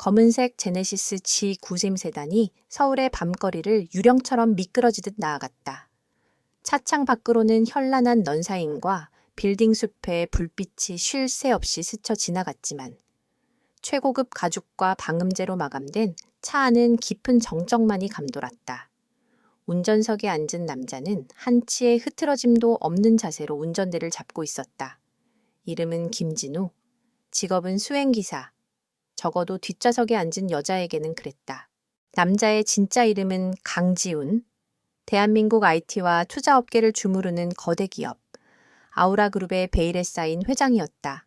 검은색 제네시스 G90 세단이 서울의 밤거리를 유령처럼 미끄러지듯 나아갔다. 차창 밖으로는 현란한 넌사인과 빌딩 숲의 불빛이 쉴 새 없이 스쳐 지나갔지만 최고급 가죽과 방음제로 마감된 차 안은 깊은 정적만이 감돌았다. 운전석에 앉은 남자는 한치의 흐트러짐도 없는 자세로 운전대를 잡고 있었다. 이름은 김진우, 직업은 수행기사. 적어도 뒷좌석에 앉은 여자에게는 그랬다. 남자의 진짜 이름은 강지훈. 대한민국 IT와 투자업계를 주무르는 거대 기업, 아우라그룹의 베일에 쌓인 회장이었다.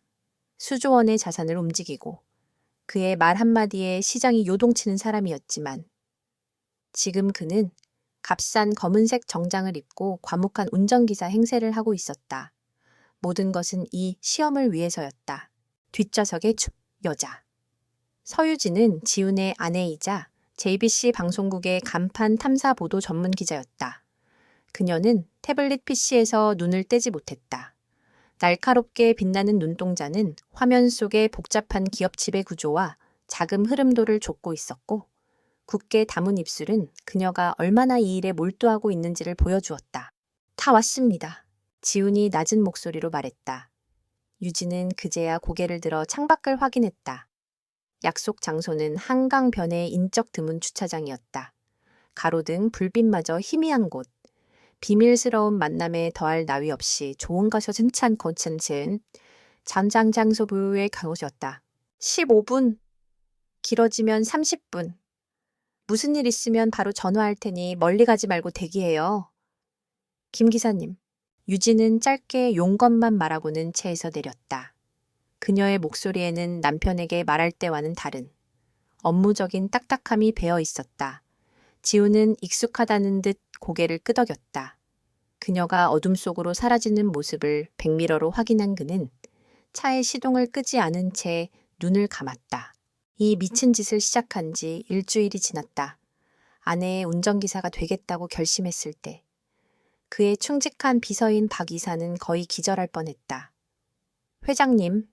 수조 원의 자산을 움직이고 그의 말 한마디에 시장이 요동치는 사람이었지만 지금 그는 값싼 검은색 정장을 입고 과묵한 운전기사 행세를 하고 있었다. 모든 것은 이 시험을 위해서였다. 뒷좌석의 여자. 서유진은 지훈의 아내이자 JBC 방송국의 간판 탐사 보도 전문 기자였다. 그녀는 태블릿 PC에서 눈을 떼지 못했다. 날카롭게 빛나는 눈동자는 화면 속의 복잡한 기업 지배 구조와 자금 흐름도를 좇고 있었고 굳게 담은 입술은 그녀가 얼마나 이 일에 몰두하고 있는지를 보여주었다. 다 왔습니다. 지훈이 낮은 목소리로 말했다. 유진은 그제야 고개를 들어 창밖을 확인했다. 약속 장소는 한강변의 인적 드문 주차장이었다. 가로등 불빛마저 희미한 곳. 비밀스러운 만남에 더할 나위 없이 좋은 것이 괜찮고 츤츤. 잠장 장소 부에 가오셨다. 15분. 길어지면 30분. 무슨 일 있으면 바로 전화할 테니 멀리 가지 말고 대기해요. 김 기사님. 유진은 짧게 용건만 말하고는 차에서 내렸다. 그녀의 목소리에는 남편에게 말할 때와는 다른 업무적인 딱딱함이 배어 있었다. 지훈은 익숙하다는 듯 고개를 끄덕였다. 그녀가 어둠 속으로 사라지는 모습을 백미러로 확인한 그는 차의 시동을 끄지 않은 채 눈을 감았다. 이 미친 짓을 시작한 지 일주일이 지났다. 아내의 운전기사가 되겠다고 결심했을 때 그의 충직한 비서인 박 이사는 거의 기절할 뻔했다. 회장님,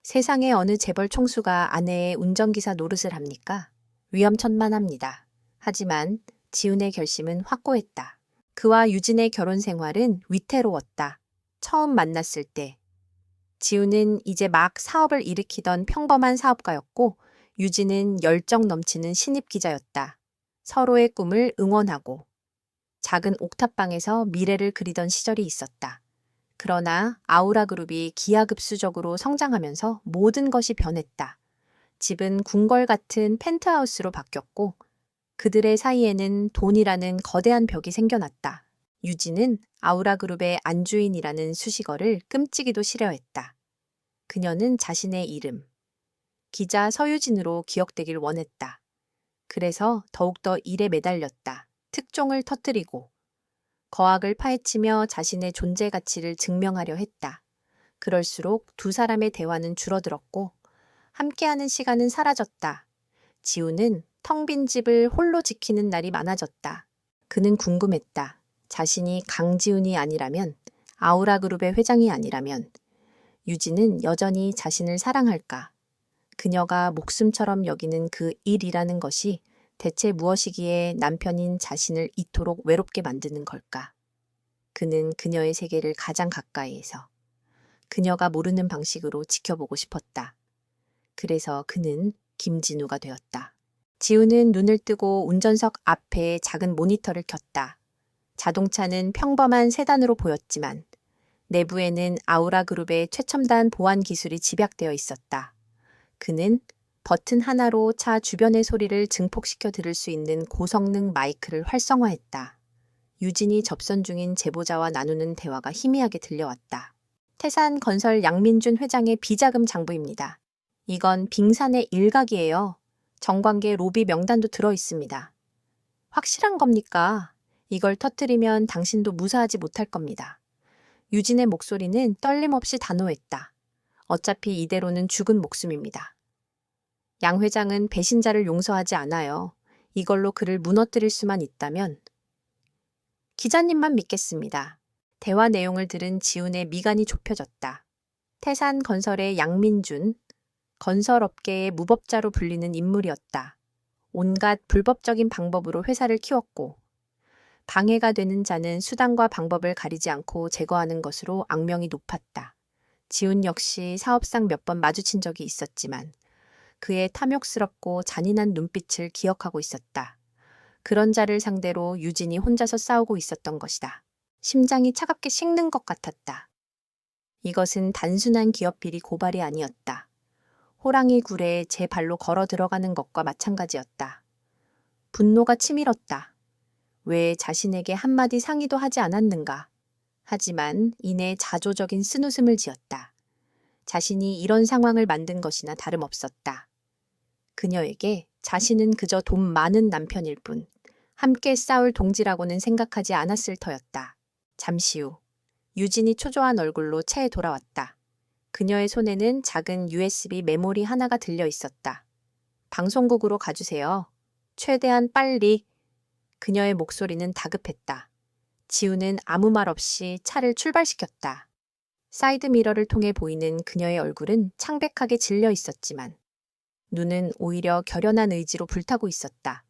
세상에 어느 재벌 총수가 아내의 운전기사 노릇을 합니까? 위험천만합니다. 하지만 지훈의 결심은 확고했다. 그와 유진의 결혼 생활은 위태로웠다. 처음 만났을 때 지훈은 이제 막 사업을 일으키던 평범한 사업가였고 유진은 열정 넘치는 신입 기자였다. 서로의 꿈을 응원하고 작은 옥탑방에서 미래를 그리던 시절이 있었다. 그러나 아우라그룹이 기하급수적으로 성장하면서 모든 것이 변했다. 집은 궁궐 같은 펜트하우스로 바뀌었고 그들의 사이에는 돈이라는 거대한 벽이 생겨났다. 유진은 아우라그룹의 안주인이라는 수식어를 끔찍이도 싫어했다. 그녀는 자신의 이름, 기자 서유진으로 기억되길 원했다. 그래서 더욱더 일에 매달렸다. 특종을 터뜨리고 거악을 파헤치며 자신의 존재 가치를 증명하려 했다. 그럴수록 두 사람의 대화는 줄어들었고 함께하는 시간은 사라졌다. 지훈은 텅 빈 집을 홀로 지키는 날이 많아졌다. 그는 궁금했다. 자신이 강지훈이 아니라면, 아우라그룹의 회장이 아니라면 유진은 여전히 자신을 사랑할까? 그녀가 목숨처럼 여기는 그 일이라는 것이 대체 무엇이기에 남편인 자신을 이토록 외롭게 만드는 걸까? 그는 그녀의 세계를 가장 가까이에서 그녀가 모르는 방식으로 지켜보고 싶었다. 그래서 그는 김진우가 되었다. 지훈은 눈을 뜨고 운전석 앞에 작은 모니터를 켰다. 자동차는 평범한 세단으로 보였지만 내부에는 아우라그룹의 최첨단 보안 기술이 집약되어 있었다. 그는 버튼 하나로 차 주변의 소리를 증폭시켜 들을 수 있는 고성능 마이크를 활성화했다. 유진이 접선 중인 제보자와 나누는 대화가 희미하게 들려왔다. 태산건설 양민준 회장의 비자금 장부입니다. 이건 빙산의 일각이에요. 정관계 로비 명단도 들어 있습니다. 확실한 겁니까? 이걸 터뜨리면 당신도 무사하지 못할 겁니다. 유진의 목소리는 떨림없이 단호했다. 어차피 이대로는 죽은 목숨입니다. 양 회장은 배신자를 용서하지 않아요. 이걸로 그를 무너뜨릴 수만 있다면 기자님만 믿겠습니다. 대화 내용을 들은 지훈의 미간이 좁혀졌다. 태산건설의 양민준, 건설업계의 무법자로 불리는 인물이었다. 온갖 불법적인 방법으로 회사를 키웠고 방해가 되는 자는 수단과 방법을 가리지 않고 제거하는 것으로 악명이 높았다. 지훈 역시 사업상 몇 번 마주친 적이 있었지만 그의 탐욕스럽고 잔인한 눈빛을 기억하고 있었다. 그런 자를 상대로 유진이 혼자서 싸우고 있었던 것이다. 심장이 차갑게 식는 것 같았다. 이것은 단순한 기업 비리 고발이 아니었다. 호랑이 굴에 제 발로 걸어 들어가는 것과 마찬가지였다. 분노가 치밀었다. 왜 자신에게 한마디 상의도 하지 않았는가? 하지만 이내 자조적인 쓴웃음을 지었다. 자신이 이런 상황을 만든 것이나 다름없었다. 그녀에게 자신은 그저 돈 많은 남편일 뿐 함께 싸울 동지라고는 생각하지 않았을 터였다. 잠시 후 유진이 초조한 얼굴로 차에 돌아왔다. 그녀의 손에는 작은 USB 메모리 하나가 들려 있었다. 방송국으로 가주세요. 최대한 빨리. 그녀의 목소리는 다급했다. 지우는 아무 말 없이 차를 출발시켰다. 사이드미러를 통해 보이는 그녀의 얼굴은 창백하게 질려 있었지만 눈은 오히려 결연한 의지로 불타고 있었다.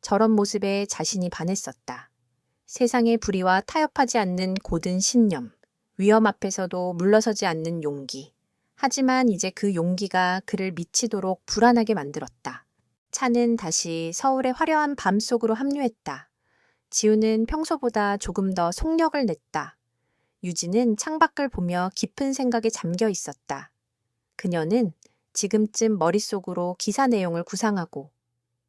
저런 모습에 자신이 반했었다. 세상의 불의와 타협하지 않는 고든 신념, 위험 앞에서도 물러서지 않는 용기. 하지만 이제 그 용기가 그를 미치도록 불안하게 만들었다. 차는 다시 서울의 화려한 밤 속으로 합류했다. 지우는 평소보다 조금 더 속력을 냈다. 유진은 창밖을 보며 깊은 생각에 잠겨 있었다. 그녀는 지금쯤 머릿속으로 기사 내용을 구상하고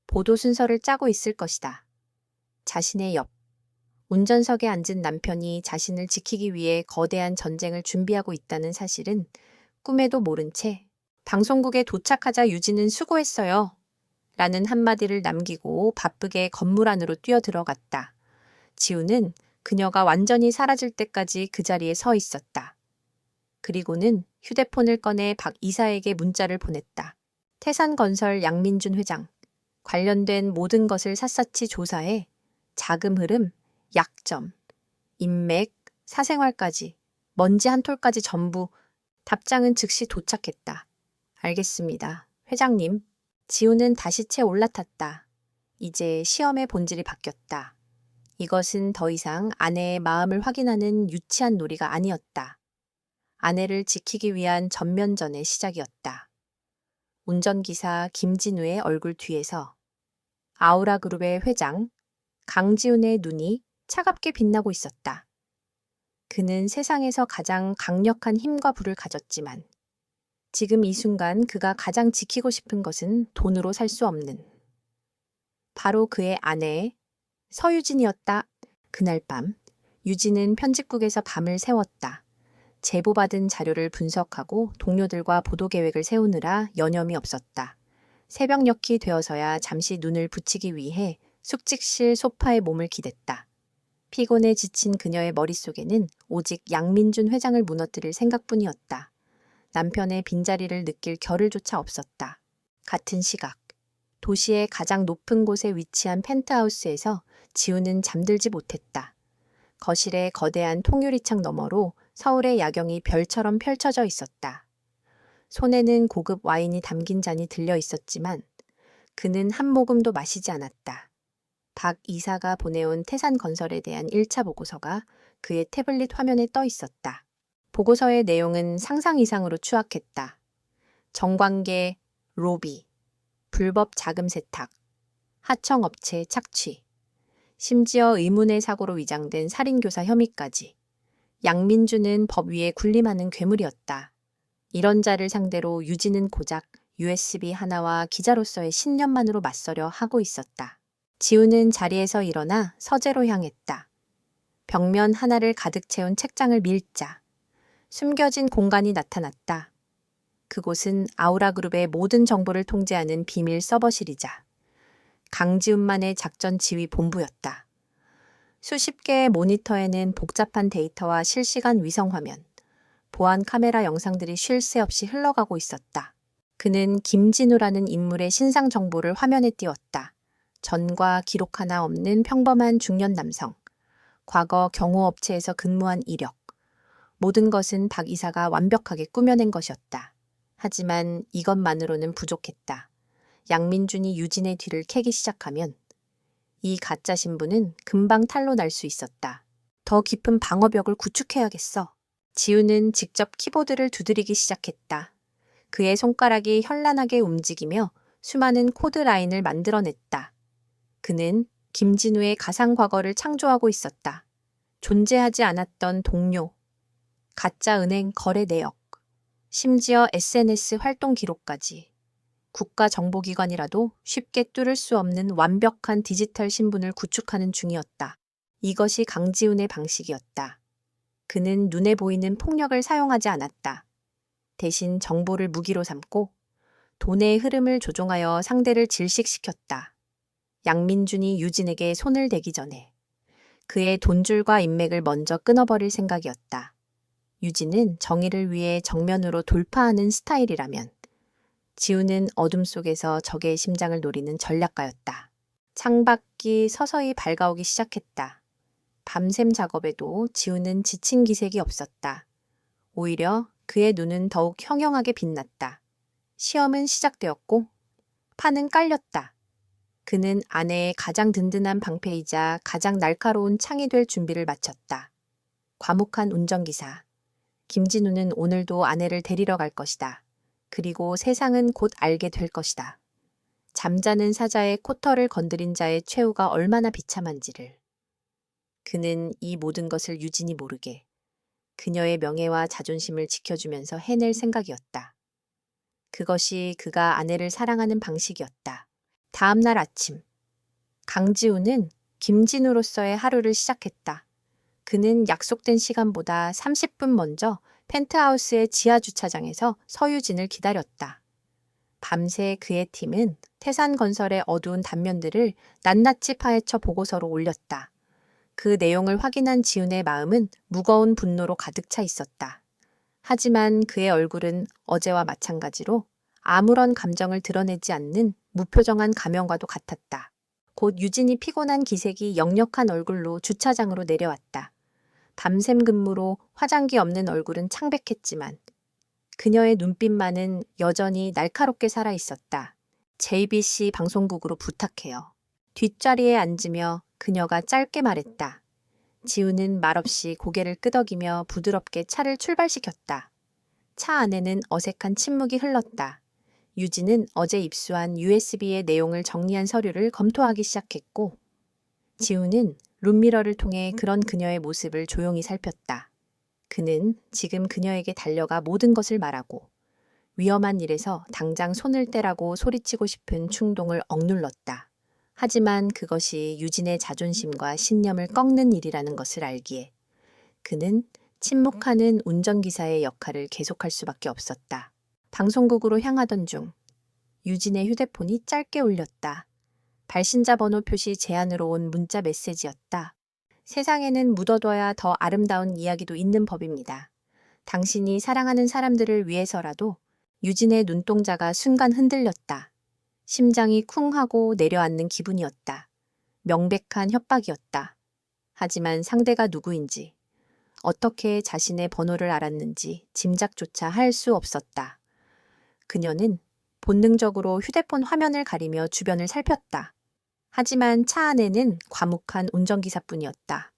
보도 순서를 짜고 있을 것이다. 자신의 옆, 운전석에 앉은 남편이 자신을 지키기 위해 거대한 전쟁을 준비하고 있다는 사실은 꿈에도 모른 채 방송국에 도착하자 유진은 수고했어요. 라는 한마디를 남기고 바쁘게 건물 안으로 뛰어들어갔다. 지우는 그녀가 완전히 사라질 때까지 그 자리에 서 있었다. 그리고는 휴대폰을 꺼내 박 이사에게 문자를 보냈다. 태산건설 양민준 회장, 관련된 모든 것을 샅샅이 조사해 자금 흐름, 약점, 인맥, 사생활까지, 먼지 한 톨까지 전부. 답장은 즉시 도착했다. 알겠습니다. 회장님. 지우는 다시 채 올라탔다. 이제 시험의 본질이 바뀌었다. 이것은 더 이상 아내의 마음을 확인하는 유치한 놀이가 아니었다. 아내를 지키기 위한 전면전의 시작이었다. 운전기사 김진우의 얼굴 뒤에서 아우라그룹의 회장 강지훈의 눈이 차갑게 빛나고 있었다. 그는 세상에서 가장 강력한 힘과 부를 가졌지만 지금 이 순간 그가 가장 지키고 싶은 것은 돈으로 살 수 없는 바로 그의 아내 서유진이었다. 그날 밤 유진은 편집국에서 밤을 새웠다. 제보받은 자료를 분석하고 동료들과 보도 계획을 세우느라 여념이 없었다. 새벽녘이 되어서야 잠시 눈을 붙이기 위해 숙직실 소파에 몸을 기댔다. 피곤에 지친 그녀의 머릿속에는 오직 양민준 회장을 무너뜨릴 생각뿐이었다. 남편의 빈자리를 느낄 겨를조차 없었다. 같은 시각, 도시의 가장 높은 곳에 위치한 펜트하우스에서 지우는 잠들지 못했다. 거실의 거대한 통유리창 너머로 서울의 야경이 별처럼 펼쳐져 있었다. 손에는 고급 와인이 담긴 잔이 들려 있었지만 그는 한 모금도 마시지 않았다. 박 이사가 보내온 태산건설에 대한 1차 보고서가 그의 태블릿 화면에 떠 있었다. 보고서의 내용은 상상 이상으로 추악했다. 정관계, 로비, 불법 자금 세탁, 하청업체 착취, 심지어 의문의 사고로 위장된 살인교사 혐의까지. 양민주는 법 위에 군림하는 괴물이었다. 이런 자를 상대로 유진은 고작 USB 하나와 기자로서의 신념만으로 맞서려 하고 있었다. 지우는 자리에서 일어나 서재로 향했다. 벽면 하나를 가득 채운 책장을 밀자 숨겨진 공간이 나타났다. 그곳은 아우라그룹의 모든 정보를 통제하는 비밀 서버실이자 강지훈만의 작전 지휘 본부였다. 수십 개의 모니터에는 복잡한 데이터와 실시간 위성화면, 보안 카메라 영상들이 쉴 새 없이 흘러가고 있었다. 그는 김진우라는 인물의 신상 정보를 화면에 띄웠다. 전과 기록 하나 없는 평범한 중년 남성, 과거 경호업체에서 근무한 이력, 모든 것은 박 이사가 완벽하게 꾸며낸 것이었다. 하지만 이것만으로는 부족했다. 양민준이 유진의 뒤를 캐기 시작하면 이 가짜 신부는 금방 탄로 날 수 있었다. 더 깊은 방어벽을 구축해야겠어. 지우는 직접 키보드를 두드리기 시작했다. 그의 손가락이 현란하게 움직이며 수많은 코드 라인을 만들어냈다. 그는 김진우의 가상 과거를 창조하고 있었다. 존재하지 않았던 동료, 가짜 은행 거래 내역, 심지어 SNS 활동 기록까지. 국가정보기관이라도 쉽게 뚫을 수 없는 완벽한 디지털 신분을 구축하는 중이었다. 이것이 강지훈의 방식이었다. 그는 눈에 보이는 폭력을 사용하지 않았다. 대신 정보를 무기로 삼고 돈의 흐름을 조종하여 상대를 질식시켰다. 양민준이 유진에게 손을 대기 전에 그의 돈줄과 인맥을 먼저 끊어버릴 생각이었다. 유진은 정의를 위해 정면으로 돌파하는 스타일이라면 지우는 어둠 속에서 적의 심장을 노리는 전략가였다. 창밖이 서서히 밝아오기 시작했다. 밤샘 작업에도 지우는 지친 기색이 없었다. 오히려 그의 눈은 더욱 형형하게 빛났다. 시험은 시작되었고 판은 깔렸다. 그는 아내의 가장 든든한 방패이자 가장 날카로운 창이 될 준비를 마쳤다. 과묵한 운전기사. 김진우는 오늘도 아내를 데리러 갈 것이다. 그리고 세상은 곧 알게 될 것이다. 잠자는 사자의 코털을 건드린 자의 최후가 얼마나 비참한지를. 그는 이 모든 것을 유진이 모르게 그녀의 명예와 자존심을 지켜주면서 해낼 생각이었다. 그것이 그가 아내를 사랑하는 방식이었다. 다음 날 아침, 강지우는 김진우로서의 하루를 시작했다. 그는 약속된 시간보다 30분 먼저 펜트하우스의 지하 주차장에서 서유진을 기다렸다. 밤새 그의 팀은 태산건설의 어두운 단면들을 낱낱이 파헤쳐 보고서로 올렸다. 그 내용을 확인한 지훈의 마음은 무거운 분노로 가득 차 있었다. 하지만 그의 얼굴은 어제와 마찬가지로 아무런 감정을 드러내지 않는 무표정한 가면과도 같았다. 곧 유진이 피곤한 기색이 역력한 얼굴로 주차장으로 내려왔다. 밤샘 근무로 화장기 없는 얼굴은 창백했지만 그녀의 눈빛만은 여전히 날카롭게 살아 있었다. JBC 방송국으로 부탁해요. 뒷자리에 앉으며 그녀가 짧게 말했다. 지우는 말없이 고개를 끄덕이며 부드럽게 차를 출발시켰다. 차 안에는 어색한 침묵이 흘렀다. 유진은 어제 입수한 USB의 내용을 정리한 서류를 검토하기 시작했고 지우는 룸미러를 통해 그런 그녀의 모습을 조용히 살폈다. 그는 지금 그녀에게 달려가 모든 것을 말하고 위험한 일에서 당장 손을 떼라고 소리치고 싶은 충동을 억눌렀다. 하지만 그것이 유진의 자존심과 신념을 꺾는 일이라는 것을 알기에 그는 침묵하는 운전기사의 역할을 계속할 수밖에 없었다. 방송국으로 향하던 중 유진의 휴대폰이 짧게 울렸다. 발신자 번호 표시 제안으로 온 문자 메시지였다. 세상에는 묻어둬야 더 아름다운 이야기도 있는 법입니다. 당신이 사랑하는 사람들을 위해서라도. 유진의 눈동자가 순간 흔들렸다. 심장이 쿵 하고 내려앉는 기분이었다. 명백한 협박이었다. 하지만 상대가 누구인지, 어떻게 자신의 번호를 알았는지 짐작조차 할 수 없었다. 그녀는 본능적으로 휴대폰 화면을 가리며 주변을 살폈다. 하지만 차 안에는 과묵한 운전기사뿐이었다.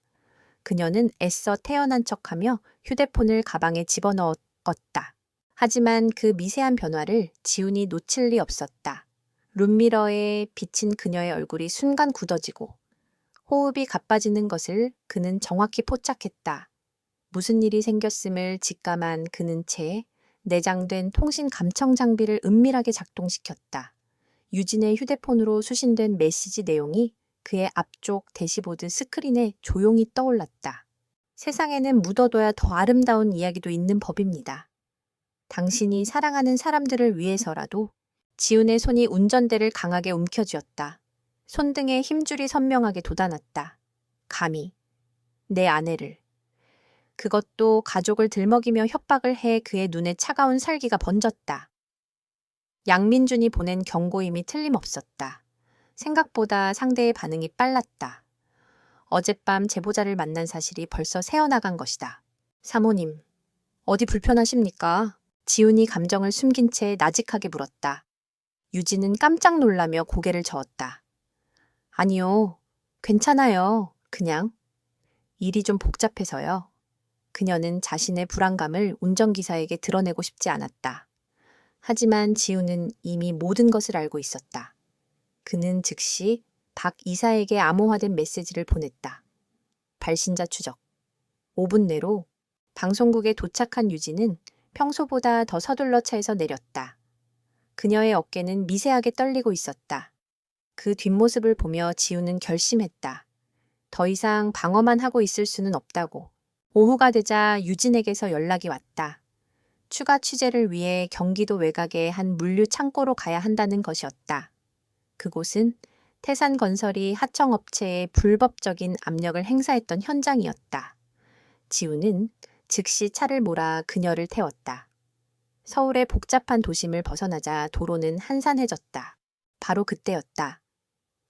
그녀는 애써 태연한 척하며 휴대폰을 가방에 집어넣었다. 하지만 그 미세한 변화를 지훈이 놓칠 리 없었다. 룸미러에 비친 그녀의 얼굴이 순간 굳어지고 호흡이 가빠지는 것을 그는 정확히 포착했다. 무슨 일이 생겼음을 직감한 그는 채 내장된 통신 감청 장비를 은밀하게 작동시켰다. 유진의 휴대폰으로 수신된 메시지 내용이 그의 앞쪽 대시보드 스크린에 조용히 떠올랐다. 세상에는 묻어둬야 더 아름다운 이야기도 있는 법입니다. 당신이 사랑하는 사람들을 위해서라도. 지훈의 손이 운전대를 강하게 움켜쥐었다. 손등에 힘줄이 선명하게 돋아났다. 감히 내 아내를. 그것도 가족을 들먹이며 협박을 해 그의 눈에 차가운 살기가 번졌다. 양민준이 보낸 경고임이 틀림없었다. 생각보다 상대의 반응이 빨랐다. 어젯밤 제보자를 만난 사실이 벌써 새어나간 것이다. 사모님, 어디 불편하십니까? 지훈이 감정을 숨긴 채 나직하게 물었다. 유진은 깜짝 놀라며 고개를 저었다. 아니요, 괜찮아요. 그냥 일이 좀 복잡해서요. 그녀는 자신의 불안감을 운전기사에게 드러내고 싶지 않았다. 하지만 지훈은 이미 모든 것을 알고 있었다. 그는 즉시 박 이사에게 암호화된 메시지를 보냈다. 발신자 추적. 5분 내로 방송국에 도착한 유진은 평소보다 더 서둘러 차에서 내렸다. 그녀의 어깨는 미세하게 떨리고 있었다. 그 뒷모습을 보며 지훈은 결심했다. 더 이상 방어만 하고 있을 수는 없다고. 오후가 되자 유진에게서 연락이 왔다. 추가 취재를 위해 경기도 외곽의 한 물류 창고로 가야 한다는 것이었다. 그곳은 태산건설이 하청업체에 불법적인 압력을 행사했던 현장이었다. 지훈은 즉시 차를 몰아 그녀를 태웠다. 서울의 복잡한 도심을 벗어나자 도로는 한산해졌다. 바로 그때였다.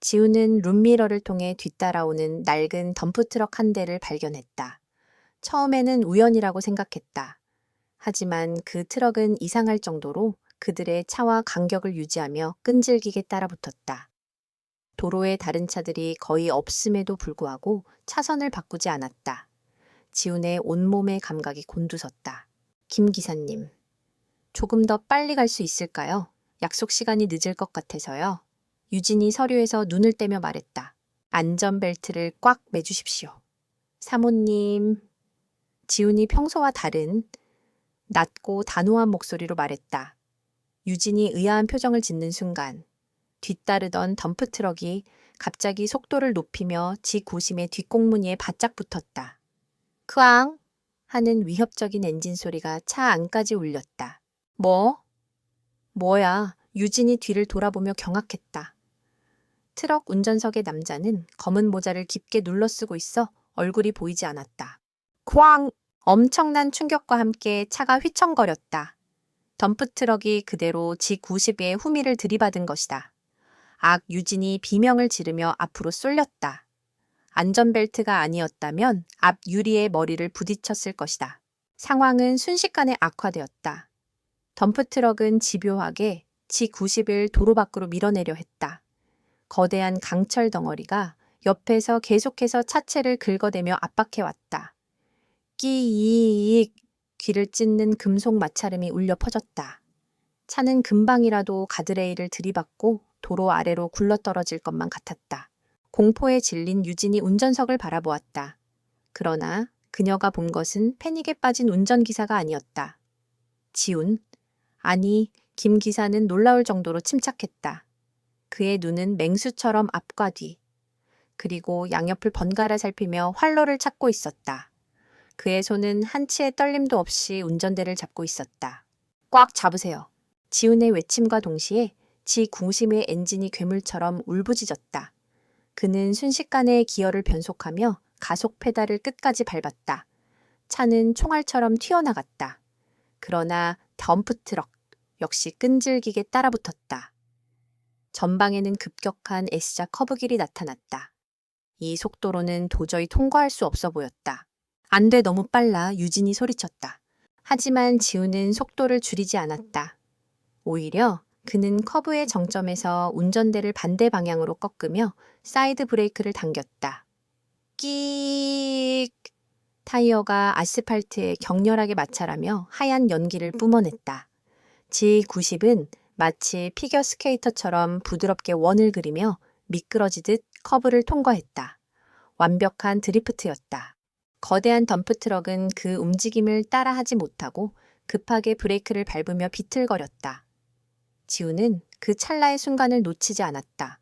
지훈은 룸미러를 통해 뒤따라오는 낡은 덤프트럭 한 대를 발견했다. 처음에는 우연이라고 생각했다. 하지만 그 트럭은 이상할 정도로 그들의 차와 간격을 유지하며 끈질기게 따라붙었다. 도로에 다른 차들이 거의 없음에도 불구하고 차선을 바꾸지 않았다. 지훈의 온몸의 감각이 곤두섰다. 김 기사님, 조금 더 빨리 갈 수 있을까요? 약속 시간이 늦을 것 같아서요. 유진이 서류에서 눈을 떼며 말했다. 안전벨트를 꽉 매주십시오. 사모님. 지훈이 평소와 다른 낮고 단호한 목소리로 말했다. 유진이 의아한 표정을 짓는 순간 뒤따르던 덤프트럭이 갑자기 속도를 높이며 지구심의 뒷공무니에 바짝 붙었다. 크앙 하는 위협적인 엔진 소리가 차 안까지 울렸다. 뭐야? 유진이 뒤를 돌아보며 경악했다. 트럭 운전석의 남자는 검은 모자를 깊게 눌러쓰고 있어 얼굴이 보이지 않았다. 쾅! 엄청난 충격과 함께 차가 휘청거렸다. 덤프트럭이 그대로 G90의 후미를 들이받은 것이다. 유진이 비명을 지르며 앞으로 쏠렸다. 안전벨트가 아니었다면 앞 유리에 머리를 부딪혔을 것이다. 상황은 순식간에 악화되었다. 덤프트럭은 집요하게 G90을 도로 밖으로 밀어내려 했다. 거대한 강철 덩어리가 옆에서 계속해서 차체를 긁어대며 압박해왔다. 끼익 귀를 찢는 금속 마찰음이 울려 퍼졌다. 차는 금방이라도 가드레일을 들이받고 도로 아래로 굴러떨어질 것만 같았다. 공포에 질린 유진이 운전석을 바라보았다. 그러나 그녀가 본 것은 패닉에 빠진 운전기사가 아니었다. 지훈, 아니 김 기사는 놀라울 정도로 침착했다. 그의 눈은 맹수처럼 앞과 뒤, 그리고 양옆을 번갈아 살피며 활로를 찾고 있었다. 그의 손은 한치의 떨림도 없이 운전대를 잡고 있었다. 꽉 잡으세요. 지훈의 외침과 동시에 G90의 엔진이 괴물처럼 울부짖었다. 그는 순식간에 기어를 변속하며 가속 페달을 끝까지 밟았다. 차는 총알처럼 튀어나갔다. 그러나 덤프트럭 역시 끈질기게 따라붙었다. 전방에는 급격한 S자 커브길이 나타났다. 이 속도로는 도저히 통과할 수 없어 보였다. 안 돼, 너무 빨라. 유진이 소리쳤다. 하지만 지훈은 속도를 줄이지 않았다. 오히려 그는 커브의 정점에서 운전대를 반대 방향으로 꺾으며 사이드 브레이크를 당겼다. 끼익! 타이어가 아스팔트에 격렬하게 마찰하며 하얀 연기를 뿜어냈다. G90은 마치 피겨 스케이터처럼 부드럽게 원을 그리며 미끄러지듯 커브를 통과했다. 완벽한 드리프트였다. 거대한 덤프트럭은 그 움직임을 따라하지 못하고 급하게 브레이크를 밟으며 비틀거렸다. 지훈은 그 찰나의 순간을 놓치지 않았다.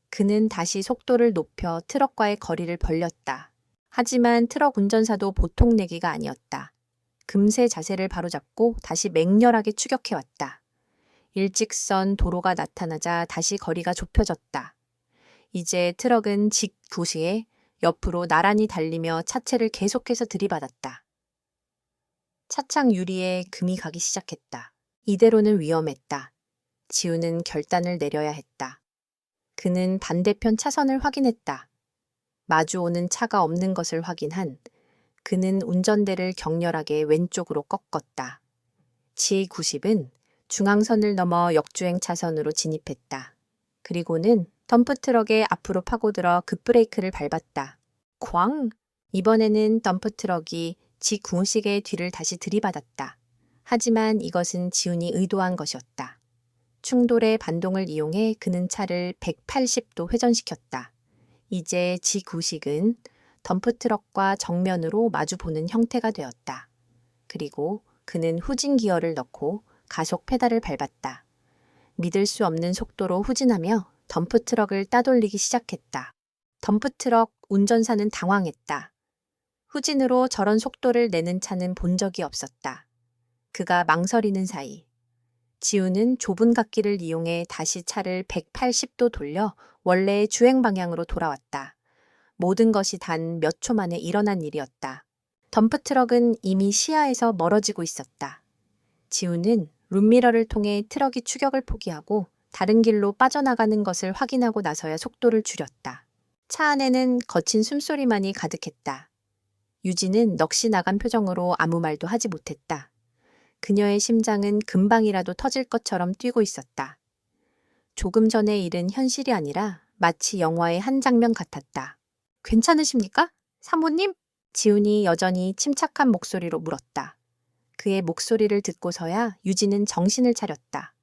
그는 다시 속도를 높여 트럭과의 거리를 벌렸다. 하지만 트럭 운전사도 보통 내기가 아니었다. 금세 자세를 바로잡고 다시 맹렬하게 추격해왔다. 일직선 도로가 나타나자 다시 거리가 좁혀졌다. 이제 트럭은 직구시에 옆으로 나란히 달리며 차체를 계속해서 들이받았다. 차창 유리에 금이 가기 시작했다. 이대로는 위험했다. 지훈은 결단을 내려야 했다. 그는 반대편 차선을 확인했다. 마주오는 차가 없는 것을 확인한 그는 운전대를 격렬하게 왼쪽으로 꺾었다. G90은 중앙선을 넘어 역주행 차선으로 진입했다. 그리고는 덤프트럭의 앞으로 파고들어 급브레이크를 밟았다. 쾅! 이번에는 덤프트럭이 G90의 뒤를 다시 들이받았다. 하지만 이것은 지훈이 의도한 것이었다. 충돌의 반동을 이용해 그는 차를 180도 회전시켰다. 이제 G90은 덤프트럭과 정면으로 마주보는 형태가 되었다. 그리고 그는 후진 기어를 넣고 가속 페달을 밟았다. 믿을 수 없는 속도로 후진하며 덤프트럭을 따돌리기 시작했다. 덤프트럭 운전사는 당황했다. 후진으로 저런 속도를 내는 차는 본 적이 없었다. 그가 망설이는 사이 지훈은 좁은 갓길을 이용해 다시 차를 180도 돌려 원래의 주행 방향으로 돌아왔다. 모든 것이 단 몇 초 만에 일어난 일이었다. 덤프트럭은 이미 시야에서 멀어지고 있었다. 지훈은 룸미러를 통해 트럭이 추격을 포기하고 다른 길로 빠져나가는 것을 확인하고 나서야 속도를 줄였다. 차 안에는 거친 숨소리만이 가득했다. 유진은 넋이 나간 표정으로 아무 말도 하지 못했다. 그녀의 심장은 금방이라도 터질 것처럼 뛰고 있었다. 조금 전의 일은 현실이 아니라 마치 영화의 한 장면 같았다. 괜찮으십니까? 사모님? 지훈이 여전히 침착한 목소리로 물었다. 그의 목소리를 듣고서야 유진은 정신을 차렸다.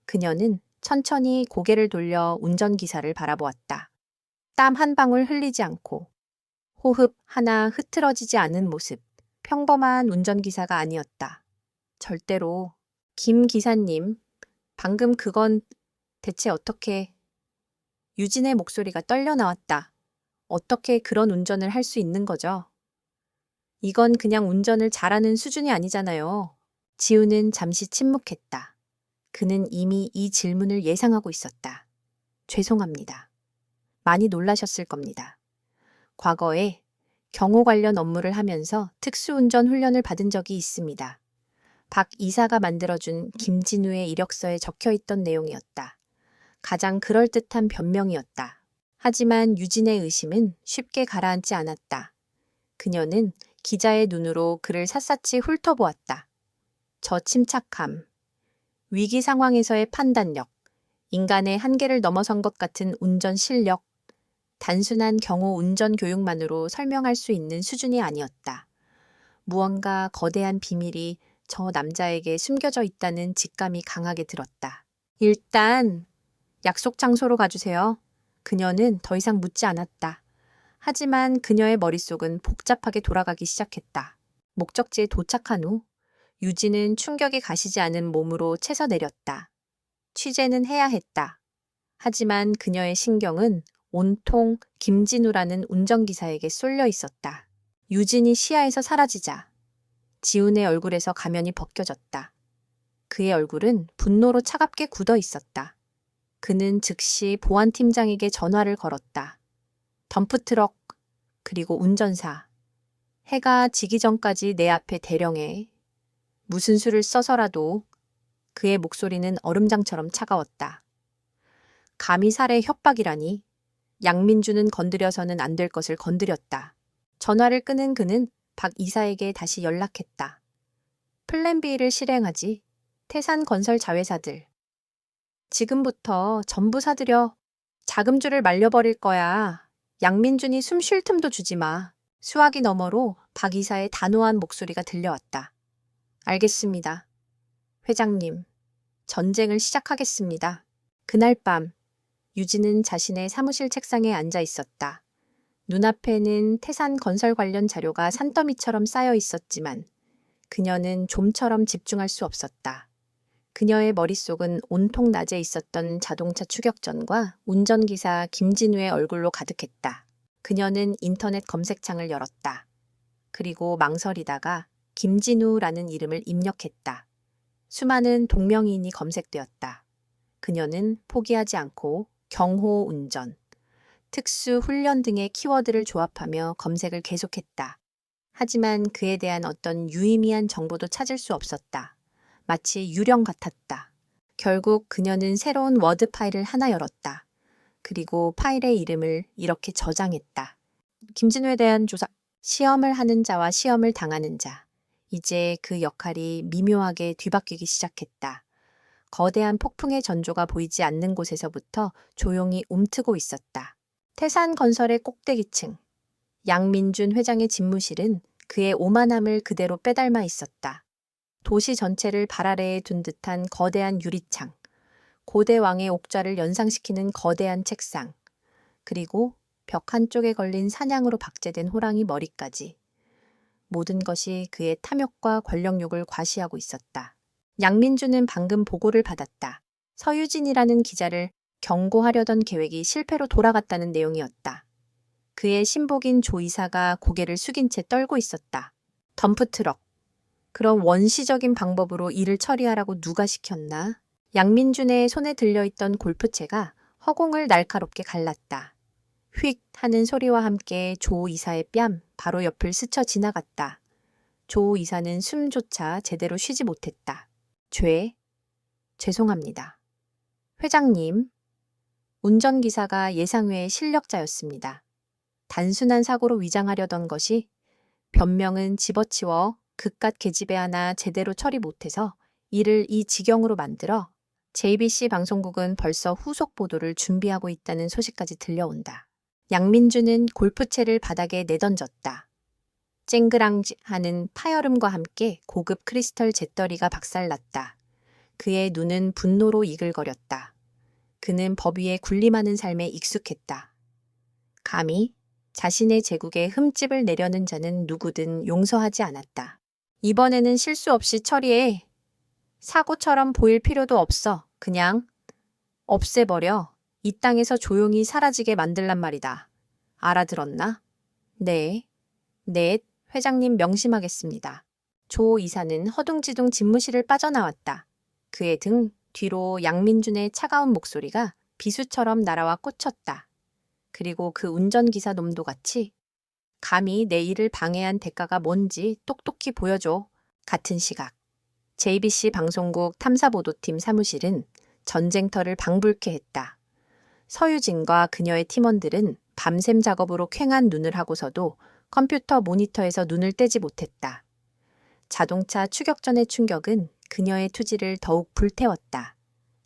그녀는 천천히 고개를 돌려 운전기사를 바라보았다. 땀 한 방울 흘리지 않고 호흡 하나 흐트러지지 않은 모습. 평범한 운전기사가 아니었다. 절대로. 김 기사님, 방금 그건 대체 어떻게... 유진의 목소리가 떨려 나왔다. 어떻게 그런 운전을 할 수 있는 거죠? 이건 그냥 운전을 잘하는 수준이 아니잖아요. 지훈은 잠시 침묵했다. 그는 이미 이 질문을 예상하고 있었다. 죄송합니다. 많이 놀라셨을 겁니다. 과거에 경호 관련 업무를 하면서 특수운전 훈련을 받은 적이 있습니다. 박 이사가 만들어준 김진우의 이력서에 적혀있던 내용이었다. 가장 그럴듯한 변명이었다. 하지만 유진의 의심은 쉽게 가라앉지 않았다. 그녀는 기자의 눈으로 그를 샅샅이 훑어보았다. 저 침착함, 위기 상황에서의 판단력, 인간의 한계를 넘어선 것 같은 운전 실력, 단순한 경호 운전 교육만으로 설명할 수 있는 수준이 아니었다. 무언가 거대한 비밀이 저 남자에게 숨겨져 있다는 직감이 강하게 들었다. 일단 약속 장소로 가주세요. 그녀는 더 이상 묻지 않았다. 하지만 그녀의 머릿속은 복잡하게 돌아가기 시작했다. 목적지에 도착한 후 유진은 충격이 가시지 않은 몸으로 채서 내렸다. 취재는 해야 했다. 하지만 그녀의 신경은 온통 김진우라는 운전기사에게 쏠려 있었다. 유진이 시야에서 사라지자 지훈의 얼굴에서 가면이 벗겨졌다. 그의 얼굴은 분노로 차갑게 굳어 있었다. 그는 즉시 보안팀장에게 전화를 걸었다. 덤프트럭, 그리고 운전사. 해가 지기 전까지 내 앞에 대령해. 무슨 수를 써서라도. 그의 목소리는 얼음장처럼 차가웠다. 감히 살해 협박이라니. 양민주는 건드려서는 안 될 것을 건드렸다. 전화를 끊은 그는 박 이사에게 다시 연락했다. 플랜 B를 실행하지. 태산건설 자회사들. 지금부터 전부 사들여. 자금줄을 말려버릴 거야. 양민준이 숨 쉴 틈도 주지 마. 수화기 너머로 박 이사의 단호한 목소리가 들려왔다. 알겠습니다. 회장님, 전쟁을 시작하겠습니다. 그날 밤 유진은 자신의 사무실 책상에 앉아 있었다. 눈앞에는 태산 건설 관련 자료가 산더미처럼 쌓여 있었지만 그녀는 좀처럼 집중할 수 없었다. 그녀의 머릿속은 온통 낮에 있었던 자동차 추격전과 운전기사 김진우의 얼굴로 가득했다. 그녀는 인터넷 검색창을 열었다. 그리고 망설이다가 김진우라는 이름을 입력했다. 수많은 동명이인이 검색되었다. 그녀는 포기하지 않고 경호 운전, 특수 훈련 등의 키워드를 조합하며 검색을 계속했다. 하지만 그에 대한 어떤 유의미한 정보도 찾을 수 없었다. 마치 유령 같았다. 결국 그녀는 새로운 워드 파일을 하나 열었다. 그리고 파일의 이름을 이렇게 저장했다. 김진우에 대한 조사. 시험을 하는 자와 시험을 당하는 자. 이제 그 역할이 미묘하게 뒤바뀌기 시작했다. 거대한 폭풍의 전조가 보이지 않는 곳에서부터 조용히 움트고 있었다. 태산건설의 꼭대기층. 양민준 회장의 집무실은 그의 오만함을 그대로 빼닮아 있었다. 도시 전체를 발 아래에 둔 듯한 거대한 유리창, 고대 왕의 옥좌를 연상시키는 거대한 책상, 그리고 벽 한쪽에 걸린 사냥으로 박제된 호랑이 머리까지. 모든 것이 그의 탐욕과 권력욕을 과시하고 있었다. 양민주는 방금 보고를 받았다. 서유진이라는 기자를 경고하려던 계획이 실패로 돌아갔다는 내용이었다. 그의 신복인 조 이사가 고개를 숙인 채 떨고 있었다. 덤프트럭. 그런 원시적인 방법으로 일을 처리하라고 누가 시켰나? 양민준의 손에 들려있던 골프채가 허공을 날카롭게 갈랐다. 휙 하는 소리와 함께 조 이사의 뺨 바로 옆을 스쳐 지나갔다. 조 이사는 숨조차 제대로 쉬지 못했다. 죄송합니다. 회장님, 운전기사가 예상외의 실력자였습니다. 단순한 사고로 위장하려던 것이 변명은 집어치워 그깟 계집애 하나 제대로 처리 못해서 이를 이 지경으로 만들어 JBC 방송국은 벌써 후속 보도를 준비하고 있다는 소식까지 들려온다. 양민주는 골프채를 바닥에 내던졌다. 쨍그랑지 하는 파열음과 함께 고급 크리스털 재떨이가 박살났다. 그의 눈은 분노로 이글거렸다. 그는 법 위에 군림하는 삶에 익숙했다. 감히 자신의 제국에 흠집을 내려는 자는 누구든 용서하지 않았다. 이번에는 실수 없이 처리해. 사고처럼 보일 필요도 없어. 그냥 없애버려. 이 땅에서 조용히 사라지게 만들란 말이다. 알아들었나? 네. 회장님 명심하겠습니다. 조 이사는 허둥지둥 집무실을 빠져나왔다. 그의 등 뒤로 양민준의 차가운 목소리가 비수처럼 날아와 꽂혔다. 그리고 그 운전기사 놈도 같이 감히 내 일을 방해한 대가가 뭔지 똑똑히 보여줘. 같은 시각. JBC 방송국 탐사보도팀 사무실은 전쟁터를 방불케 했다. 서유진과 그녀의 팀원들은 밤샘 작업으로 퀭한 눈을 하고서도 컴퓨터 모니터에서 눈을 떼지 못했다. 자동차 추격 전의 충격은 그녀의 투지를 더욱 불태웠다.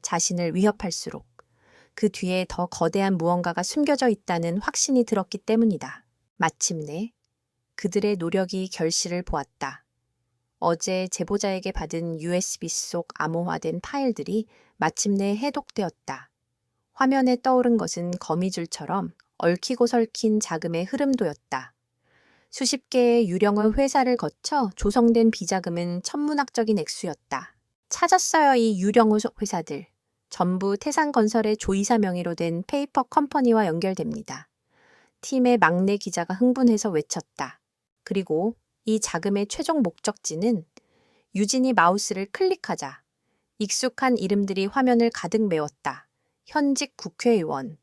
자신을 위협할수록 그 뒤에 더 거대한 무언가가 숨겨져 있다는 확신이 들었기 때문이다. 마침내 그들의 노력이 결실을 보았다. 어제 제보자에게 받은 USB 속 암호화된 파일들이 마침내 해독되었다. 화면에 떠오른 것은 거미줄처럼 얽히고 설킨 자금의 흐름도였다. 수십 개의 유령의 회사를 거쳐 조성된 비자금은 천문학적인 액수였다. 찾았어요, 이 유령 회사들. 전부 태산건설의 조이사 명의로 된 페이퍼 컴퍼니와 연결됩니다. 팀의 막내 기자가 흥분해서 외쳤다. 그리고 이 자금의 최종 목적지는 유진이 마우스를 클릭하자 익숙한 이름들이 화면을 가득 메웠다. 현직 국회의원,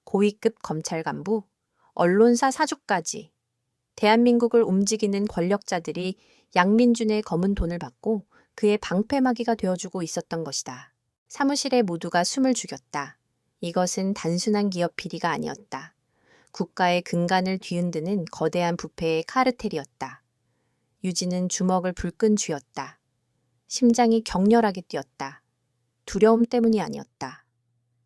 고위급 검찰 간부, 언론사 사주까지. 대한민국을 움직이는 권력자들이 양민준의 검은 돈을 받고 그의 방패막이가 되어주고 있었던 것이다. 사무실의 모두가 숨을 죽였다. 이것은 단순한 기업 비리가 아니었다. 국가의 근간을 뒤흔드는 거대한 부패의 카르텔이었다. 유진은 주먹을 불끈 쥐었다. 심장이 격렬하게 뛰었다. 두려움 때문이 아니었다.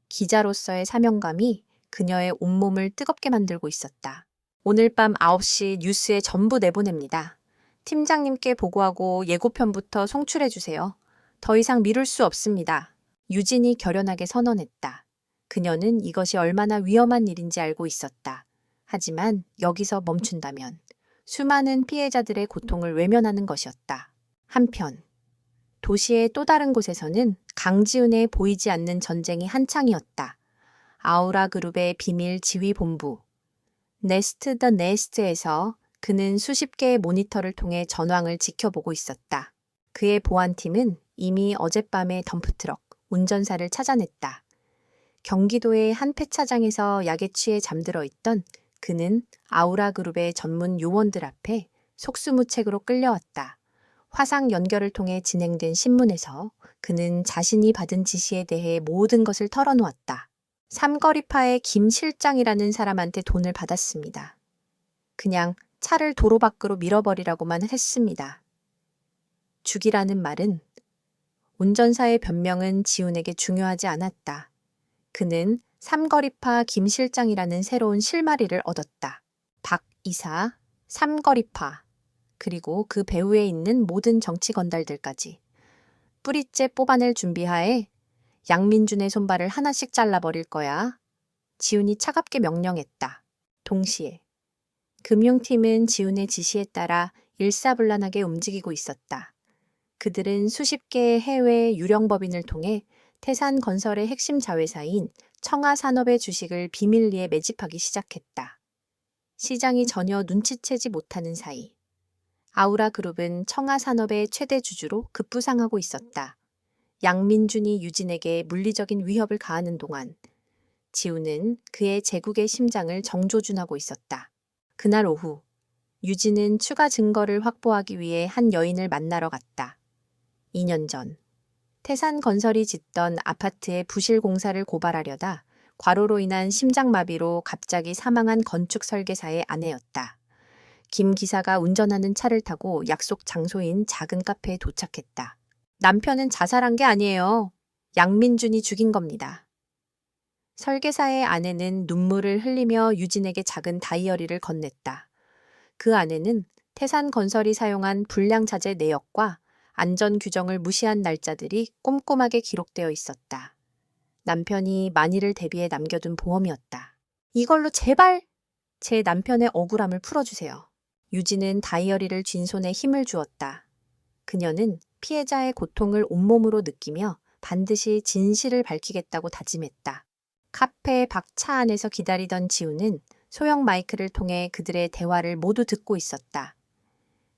기자로서의 사명감이 그녀의 온몸을 뜨겁게 만들고 있었다. 오늘 밤 9시 뉴스에 전부 내보냅니다. 팀장님께 보고하고 예고편부터 송출해주세요. 더 이상 미룰 수 없습니다. 유진이 결연하게 선언했다. 그녀는 이것이 얼마나 위험한 일인지 알고 있었다. 하지만 여기서 멈춘다면 수많은 피해자들의 고통을 외면하는 것이었다. 한편 도시의 또 다른 곳에서는 강지훈의 보이지 않는 전쟁이 한창이었다. 아우라 그룹의 비밀 지휘본부 네스트 더 네스트에서 그는 수십 개의 모니터를 통해 전황을 지켜보고 있었다. 그의 보안팀은 이미 어젯밤에 덤프트럭, 운전사를 찾아냈다. 경기도의 한 폐차장에서 약에 취해 잠들어 있던 그는 아우라 그룹의 전문 요원들 앞에 속수무책으로 끌려왔다. 화상 연결을 통해 진행된 신문에서 그는 자신이 받은 지시에 대해 모든 것을 털어놓았다. 삼거리파의 김 실장이라는 사람한테 돈을 받았습니다. 그냥 차를 도로 밖으로 밀어버리라고만 했습니다. 죽이라는 말은 운전사의 변명은 지훈에게 중요하지 않았다. 그는 삼거리파 김 실장이라는 새로운 실마리를 얻었다. 박 이사, 삼거리파, 그리고 그 배후에 있는 모든 정치 건달들까지 뿌리째 뽑아낼 준비하에 양민준의 손발을 하나씩 잘라버릴 거야. 지훈이 차갑게 명령했다. 동시에 금융팀은 지훈의 지시에 따라 일사불란하게 움직이고 있었다. 그들은 수십 개의 해외 유령법인을 통해 태산건설의 핵심 자회사인 청하산업의 주식을 비밀리에 매집하기 시작했다. 시장이 전혀 눈치채지 못하는 사이 아우라그룹은 청하산업의 최대 주주로 급부상하고 있었다. 양민준이 유진에게 물리적인 위협을 가하는 동안 지훈은 그의 제국의 심장을 정조준하고 있었다. 그날 오후 유진은 추가 증거를 확보하기 위해 한 여인을 만나러 갔다. 2년 전 태산건설이 짓던 아파트의 부실 공사를 고발하려다 과로로 인한 심장마비로 갑자기 사망한 건축 설계사의 아내였다. 김 기사가 운전하는 차를 타고 약속 장소인 작은 카페에 도착했다. 남편은 자살한 게 아니에요. 양민준이 죽인 겁니다. 설계사의 아내는 눈물을 흘리며 유진에게 작은 다이어리를 건넸다. 그 안에는 태산건설이 사용한 불량자재 내역과 안전 규정을 무시한 날짜들이 꼼꼼하게 기록되어 있었다. 남편이 만일을 대비해 남겨둔 보험이었다. 이걸로 제발 제 남편의 억울함을 풀어주세요. 유진은 다이어리를 쥔 손에 힘을 주었다. 그녀는 피해자의 고통을 온몸으로 느끼며 반드시 진실을 밝히겠다고 다짐했다. 카페 박차 안에서 기다리던 지우는 소형 마이크를 통해 그들의 대화를 모두 듣고 있었다.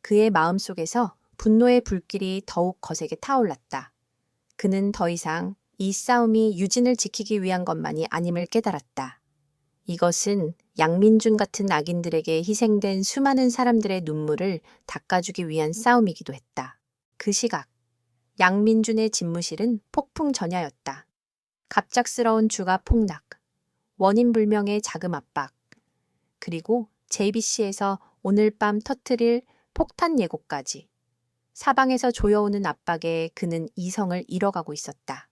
그의 마음속에서 분노의 불길이 더욱 거세게 타올랐다. 그는 더 이상 이 싸움이 유진을 지키기 위한 것만이 아님을 깨달았다. 이것은 양민준 같은 악인들에게 희생된 수많은 사람들의 눈물을 닦아주기 위한 싸움이기도 했다. 그 시각, 양민준의 집무실은 폭풍 전야였다. 갑작스러운 주가 폭락, 원인 불명의 자금 압박, 그리고 JBC에서 오늘 밤 터뜨릴 폭탄 예고까지. 사방에서 조여오는 압박에 그는 이성을 잃어가고 있었다.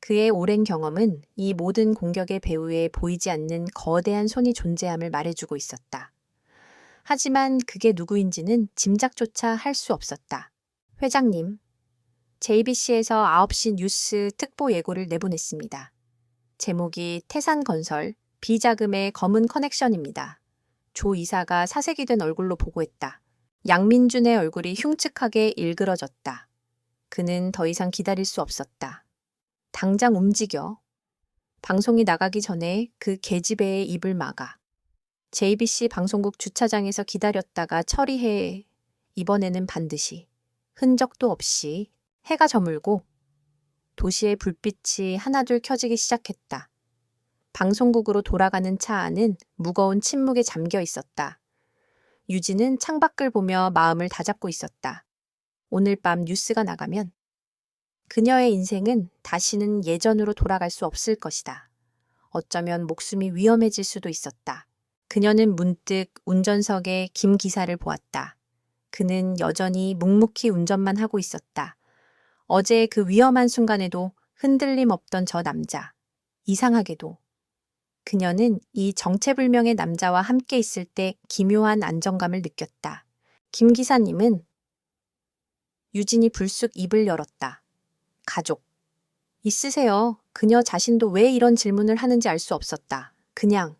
그의 오랜 경험은 이 모든 공격의 배후에 보이지 않는 거대한 손이 존재함을 말해주고 있었다. 하지만 그게 누구인지는 짐작조차 할 수 없었다. 회장님, JBC에서 9시 뉴스 특보 예고를 내보냈습니다. 제목이 태산건설, 비자금의 검은 커넥션입니다. 조 이사가 사색이 된 얼굴로 보고했다. 양민준의 얼굴이 흉측하게 일그러졌다. 그는 더 이상 기다릴 수 없었다. 당장 움직여. 방송이 나가기 전에 그 계집애의 입을 막아. JBC 방송국 주차장에서 기다렸다가 처리해. 이번에는 반드시. 흔적도 없이 해가 저물고 도시의 불빛이 하나둘 켜지기 시작했다. 방송국으로 돌아가는 차 안은 무거운 침묵에 잠겨 있었다. 유진은 창밖을 보며 마음을 다잡고 있었다. 오늘 밤 뉴스가 나가면 그녀의 인생은 다시는 예전으로 돌아갈 수 없을 것이다. 어쩌면 목숨이 위험해질 수도 있었다. 그녀는 문득 운전석에 김 기사를 보았다. 그는 여전히 묵묵히 운전만 하고 있었다. 어제 그 위험한 순간에도 흔들림 없던 저 남자. 이상하게도 그녀는 이 정체불명의 남자와 함께 있을 때 기묘한 안정감을 느꼈다. 김 기사님은 유진이 불쑥 입을 열었다. 가족. 있으세요. 그녀 자신도 왜 이런 질문을 하는지 알 수 없었다. 그냥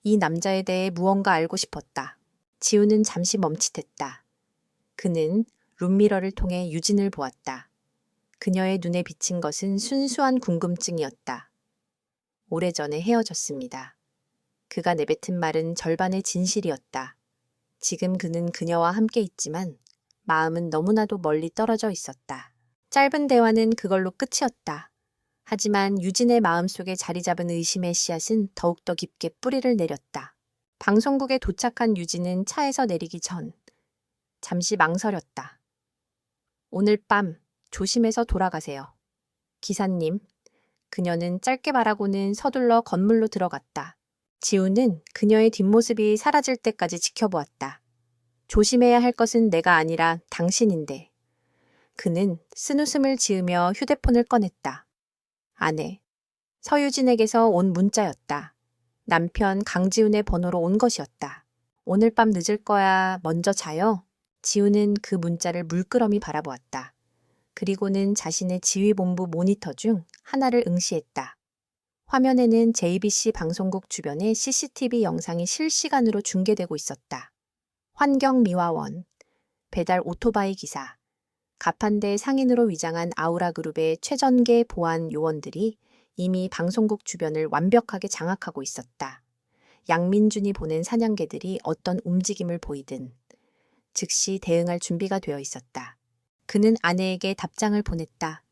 이 남자에 대해 무언가 알고 싶었다. 지우는 잠시 멈칫했다. 그는 룸미러를 통해 유진을 보았다. 그녀의 눈에 비친 것은 순수한 궁금증이었다. 오래전에 헤어졌습니다. 그가 내뱉은 말은 절반의 진실이었다. 지금 그는 그녀와 함께 있지만 마음은 너무나도 멀리 떨어져 있었다. 짧은 대화는 그걸로 끝이었다. 하지만 유진의 마음속에 자리 잡은 의심의 씨앗은 더욱더 깊게 뿌리를 내렸다. 방송국에 도착한 유진은 차에서 내리기 전 잠시 망설였다. 오늘 밤 조심해서 돌아가세요. 기사님. 그녀는 짧게 말하고는 서둘러 건물로 들어갔다. 지우는 그녀의 뒷모습이 사라질 때까지 지켜보았다. 조심해야 할 것은 내가 아니라 당신인데. 그는 쓴웃음을 지으며 휴대폰을 꺼냈다. 아내, 서유진에게서 온 문자였다. 남편 강지훈의 번호로 온 것이었다. 오늘 밤 늦을 거야. 먼저 자요. 지훈은 그 문자를 물끄러미 바라보았다. 그리고는 자신의 지휘본부 모니터 중 하나를 응시했다. 화면에는 JBC 방송국 주변의 CCTV 영상이 실시간으로 중계되고 있었다. 환경미화원, 배달 오토바이 기사, 가판대 상인으로 위장한 아우라그룹의 최전계 보안 요원들이 이미 방송국 주변을 완벽하게 장악하고 있었다. 양민준이 보낸 사냥개들이 어떤 움직임을 보이든 즉시 대응할 준비가 되어 있었다. 그는 아내에게 답장을 보냈다.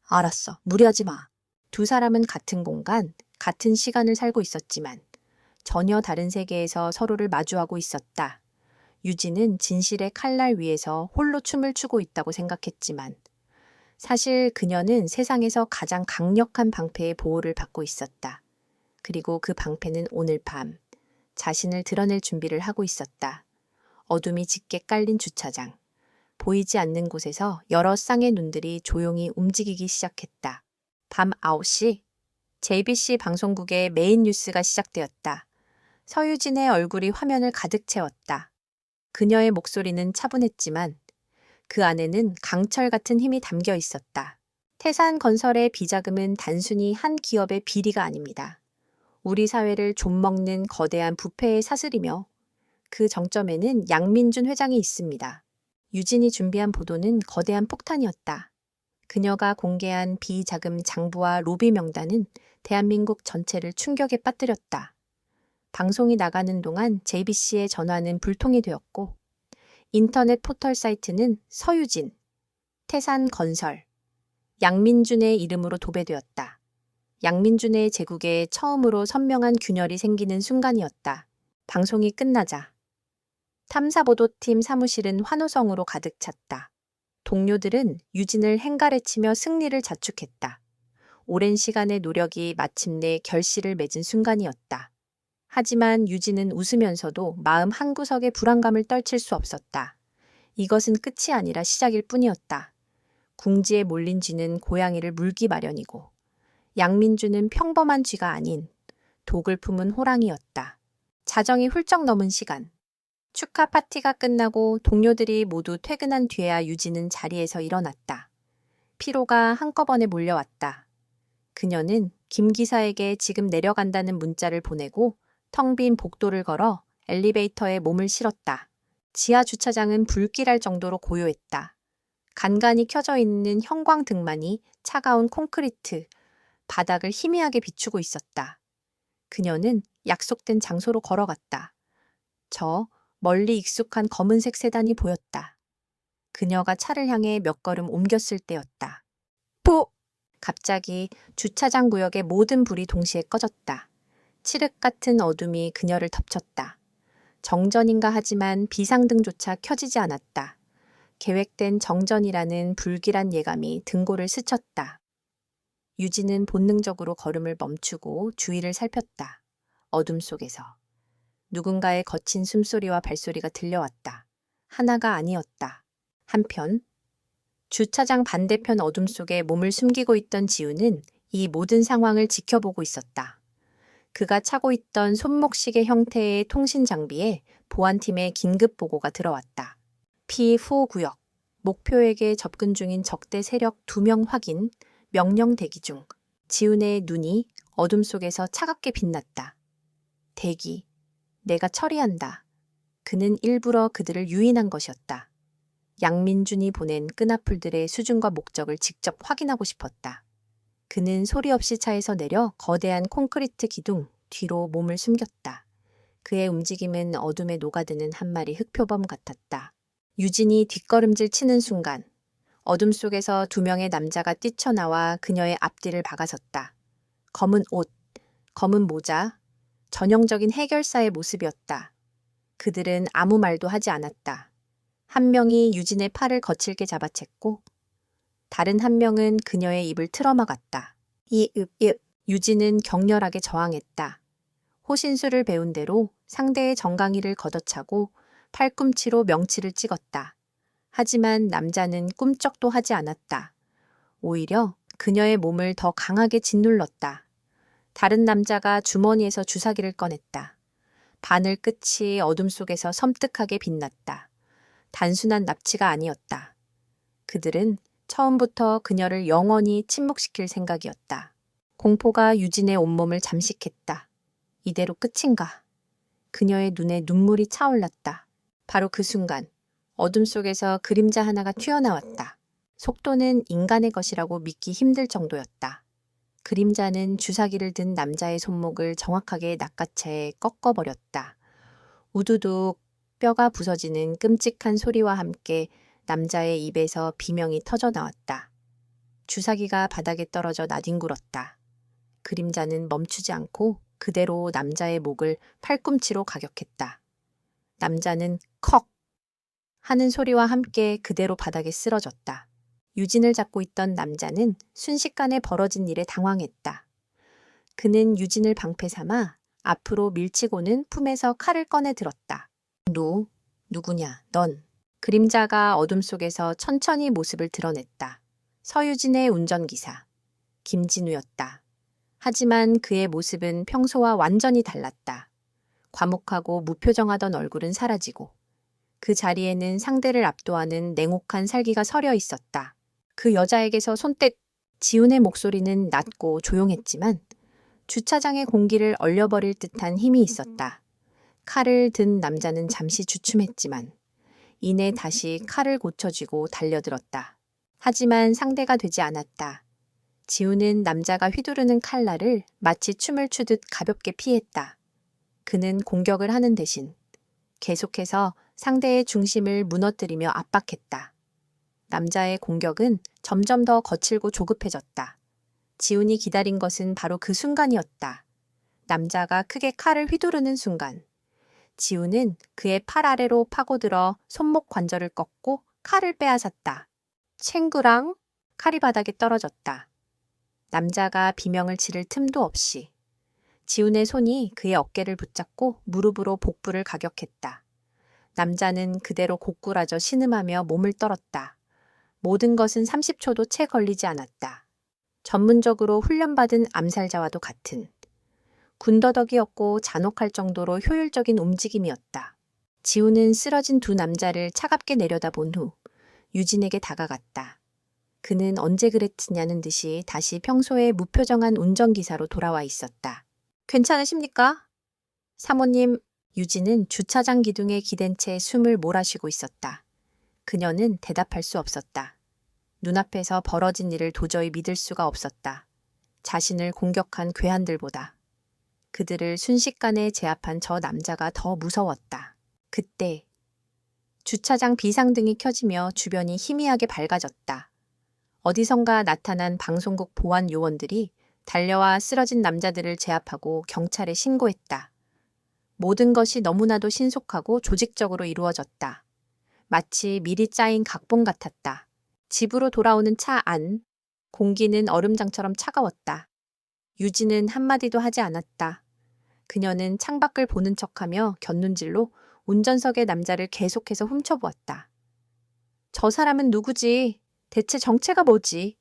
알았어. 무리하지 마. 두 사람은 같은 공간, 같은 시간을 살고 있었지만 전혀 다른 세계에서 서로를 마주하고 있었다. 유진은 진실의 칼날 위에서 홀로 춤을 추고 있다고 생각했지만 사실 그녀는 세상에서 가장 강력한 방패의 보호를 받고 있었다. 그리고 그 방패는 오늘 밤 자신을 드러낼 준비를 하고 있었다. 어둠이 짙게 깔린 주차장. 보이지 않는 곳에서 여러 쌍의 눈들이 조용히 움직이기 시작했다. 밤 9시 JBC 방송국의 메인 뉴스가 시작되었다. 서유진의 얼굴이 화면을 가득 채웠다. 그녀의 목소리는 차분했지만 그 안에는 강철 같은 힘이 담겨 있었다. 태산건설의 비자금은 단순히 한 기업의 비리가 아닙니다. 우리 사회를 좀먹는 거대한 부패의 사슬이며 그 정점에는 양민준 회장이 있습니다. 유진이 준비한 보도는 거대한 폭탄이었다. 그녀가 공개한 비자금 장부와 로비 명단은 대한민국 전체를 충격에 빠뜨렸다. 방송이 나가는 동안 JBC의 전화는 불통이 되었고 인터넷 포털 사이트는 서유진, 태산건설, 양민준의 이름으로 도배되었다. 양민준의 제국에 처음으로 선명한 균열이 생기는 순간이었다. 방송이 끝나자 탐사보도팀 사무실은 환호성으로 가득 찼다. 동료들은 유진을 행가래치며 승리를 자축했다. 오랜 시간의 노력이 마침내 결실을 맺은 순간이었다. 하지만 유진은 웃으면서도 마음 한구석에 불안감을 떨칠 수 없었다. 이것은 끝이 아니라 시작일 뿐이었다. 궁지에 몰린 쥐는 고양이를 물기 마련이고 양민준은 평범한 쥐가 아닌 독을 품은 호랑이였다. 자정이 훌쩍 넘은 시간. 축하 파티가 끝나고 동료들이 모두 퇴근한 뒤에야 유진은 자리에서 일어났다. 피로가 한꺼번에 몰려왔다. 그녀는 김 기사에게 지금 내려간다는 문자를 보내고 텅 빈 복도를 걸어 엘리베이터에 몸을 실었다. 지하 주차장은 불길할 정도로 고요했다. 간간히 켜져 있는 형광등만이 차가운 콘크리트, 바닥을 희미하게 비추고 있었다. 그녀는 약속된 장소로 걸어갔다. 저 멀리 익숙한 검은색 세단이 보였다. 그녀가 차를 향해 몇 걸음 옮겼을 때였다. 뽀! 갑자기 주차장 구역의 모든 불이 동시에 꺼졌다. 칠흑 같은 어둠이 그녀를 덮쳤다. 정전인가 하지만 비상등조차 켜지지 않았다. 계획된 정전이라는 불길한 예감이 등골을 스쳤다. 유진은 본능적으로 걸음을 멈추고 주위를 살폈다. 어둠 속에서. 누군가의 거친 숨소리와 발소리가 들려왔다. 하나가 아니었다. 한편 주차장 반대편 어둠 속에 몸을 숨기고 있던 지우는 이 모든 상황을 지켜보고 있었다. 그가 차고 있던 손목시계 형태의 통신 장비에 보안팀의 긴급 보고가 들어왔다. 피후 구역, 목표에게 접근 중인 적대 세력 2명 확인, 명령 대기 중. 지훈의 눈이 어둠 속에서 차갑게 빛났다. 대기, 내가 처리한다. 그는 일부러 그들을 유인한 것이었다. 양민준이 보낸 끈앞풀들의 수준과 목적을 직접 확인하고 싶었다. 그는 소리 없이 차에서 내려 거대한 콘크리트 기둥 뒤로 몸을 숨겼다. 그의 움직임은 어둠에 녹아드는 한 마리 흑표범 같았다. 유진이 뒷걸음질 치는 순간 어둠 속에서 2명의 남자가 뛰쳐나와 그녀의 앞뒤를 박아섰다. 검은 옷, 검은 모자, 전형적인 해결사의 모습이었다. 그들은 아무 말도 하지 않았다. 한 명이 유진의 팔을 거칠게 잡아챘고 다른 한 명은 그녀의 입을 틀어막았다. 유진은 격렬하게 저항했다. 호신술을 배운 대로 상대의 정강이를 걷어차고 팔꿈치로 명치를 찍었다. 하지만 남자는 꿈쩍도 하지 않았다. 오히려 그녀의 몸을 더 강하게 짓눌렀다. 다른 남자가 주머니에서 주사기를 꺼냈다. 바늘 끝이 어둠 속에서 섬뜩하게 빛났다. 단순한 납치가 아니었다. 그들은 처음부터 그녀를 영원히 침묵시킬 생각이었다. 공포가 유진의 온몸을 잠식했다. 이대로 끝인가? 그녀의 눈에 눈물이 차올랐다. 바로 그 순간 어둠 속에서 그림자 하나가 튀어나왔다. 속도는 인간의 것이라고 믿기 힘들 정도였다. 그림자는 주사기를 든 남자의 손목을 정확하게 낚아채 꺾어버렸다. 우두둑 뼈가 부서지는 끔찍한 소리와 함께 남자의 입에서 비명이 터져 나왔다. 주사기가 바닥에 떨어져 나뒹굴었다. 그림자는 멈추지 않고 그대로 남자의 목을 팔꿈치로 가격했다. 남자는 컥 하는 소리와 함께 그대로 바닥에 쓰러졌다. 유진을 잡고 있던 남자는 순식간에 벌어진 일에 당황했다. 그는 유진을 방패 삼아 앞으로 밀치고는 품에서 칼을 꺼내 들었다. 누구냐, 넌. 그림자가 어둠 속에서 천천히 모습을 드러냈다. 서유진의 운전기사, 김진우였다. 하지만 그의 모습은 평소와 완전히 달랐다. 과묵하고 무표정하던 얼굴은 사라지고 그 자리에는 상대를 압도하는 냉혹한 살기가 서려 있었다. 그 여자에게서 손짓. 지훈의 목소리는 낮고 조용했지만 주차장의 공기를 얼려버릴 듯한 힘이 있었다. 칼을 든 남자는 잠시 주춤했지만 이내 다시 칼을 고쳐쥐고 달려들었다. 하지만 상대가 되지 않았다. 지훈은 남자가 휘두르는 칼날을 마치 춤을 추듯 가볍게 피했다. 그는 공격을 하는 대신 계속해서 상대의 중심을 무너뜨리며 압박했다. 남자의 공격은 점점 더 거칠고 조급해졌다. 지훈이 기다린 것은 바로 그 순간이었다. 남자가 크게 칼을 휘두르는 순간, 지훈은 그의 팔 아래로 파고들어 손목 관절을 꺾고 칼을 빼앗았다. 챙구랑 칼이 바닥에 떨어졌다. 남자가 비명을 지를 틈도 없이 지훈의 손이 그의 어깨를 붙잡고 무릎으로 복부를 가격했다. 남자는 그대로 고꾸라져 신음하며 몸을 떨었다. 모든 것은 30초도 채 걸리지 않았다. 전문적으로 훈련받은 암살자와도 같은 군더더기였고 잔혹할 정도로 효율적인 움직임이었다. 지훈은 쓰러진 두 남자를 차갑게 내려다본 후 유진에게 다가갔다. 그는 언제 그랬느냐는 듯이 다시 평소의 무표정한 운전기사로 돌아와 있었다. 괜찮으십니까? 사모님, 유진은 주차장 기둥에 기댄 채 숨을 몰아쉬고 있었다. 그녀는 대답할 수 없었다. 눈앞에서 벌어진 일을 도저히 믿을 수가 없었다. 자신을 공격한 괴한들보다 그들을 순식간에 제압한 저 남자가 더 무서웠다. 그때 주차장 비상등이 켜지며 주변이 희미하게 밝아졌다. 어디선가 나타난 방송국 보안 요원들이 달려와 쓰러진 남자들을 제압하고 경찰에 신고했다. 모든 것이 너무나도 신속하고 조직적으로 이루어졌다. 마치 미리 짜인 각본 같았다. 집으로 돌아오는 차 안, 공기는 얼음장처럼 차가웠다. 유진은 한마디도 하지 않았다. 그녀는 창밖을 보는 척하며 곁눈질로 운전석의 남자를 계속해서 훔쳐보았다. 저 사람은 누구지? 대체 정체가 뭐지?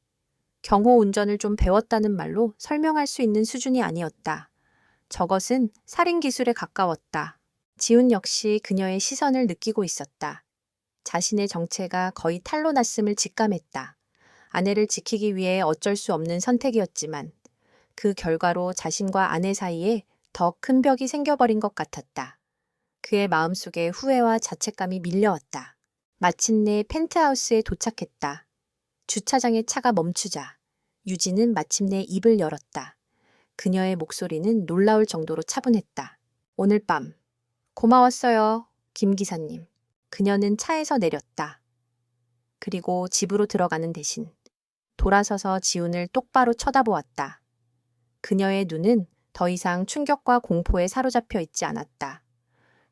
경호 운전을 좀 배웠다는 말로 설명할 수 있는 수준이 아니었다. 저것은 살인 기술에 가까웠다. 지훈 역시 그녀의 시선을 느끼고 있었다. 자신의 정체가 거의 탈로 났음을 직감했다. 아내를 지키기 위해 어쩔 수 없는 선택이었지만 그 결과로 자신과 아내 사이에 더 큰 벽이 생겨버린 것 같았다. 그의 마음속에 후회와 자책감이 밀려왔다. 마침내 펜트하우스에 도착했다. 주차장에 차가 멈추자 유진은 마침내 입을 열었다. 그녀의 목소리는 놀라울 정도로 차분했다. 오늘 밤 고마웠어요, 김 기사님. 그녀는 차에서 내렸다. 그리고 집으로 들어가는 대신 돌아서서 지훈을 똑바로 쳐다보았다. 그녀의 눈은 더 이상 충격과 공포에 사로잡혀 있지 않았다.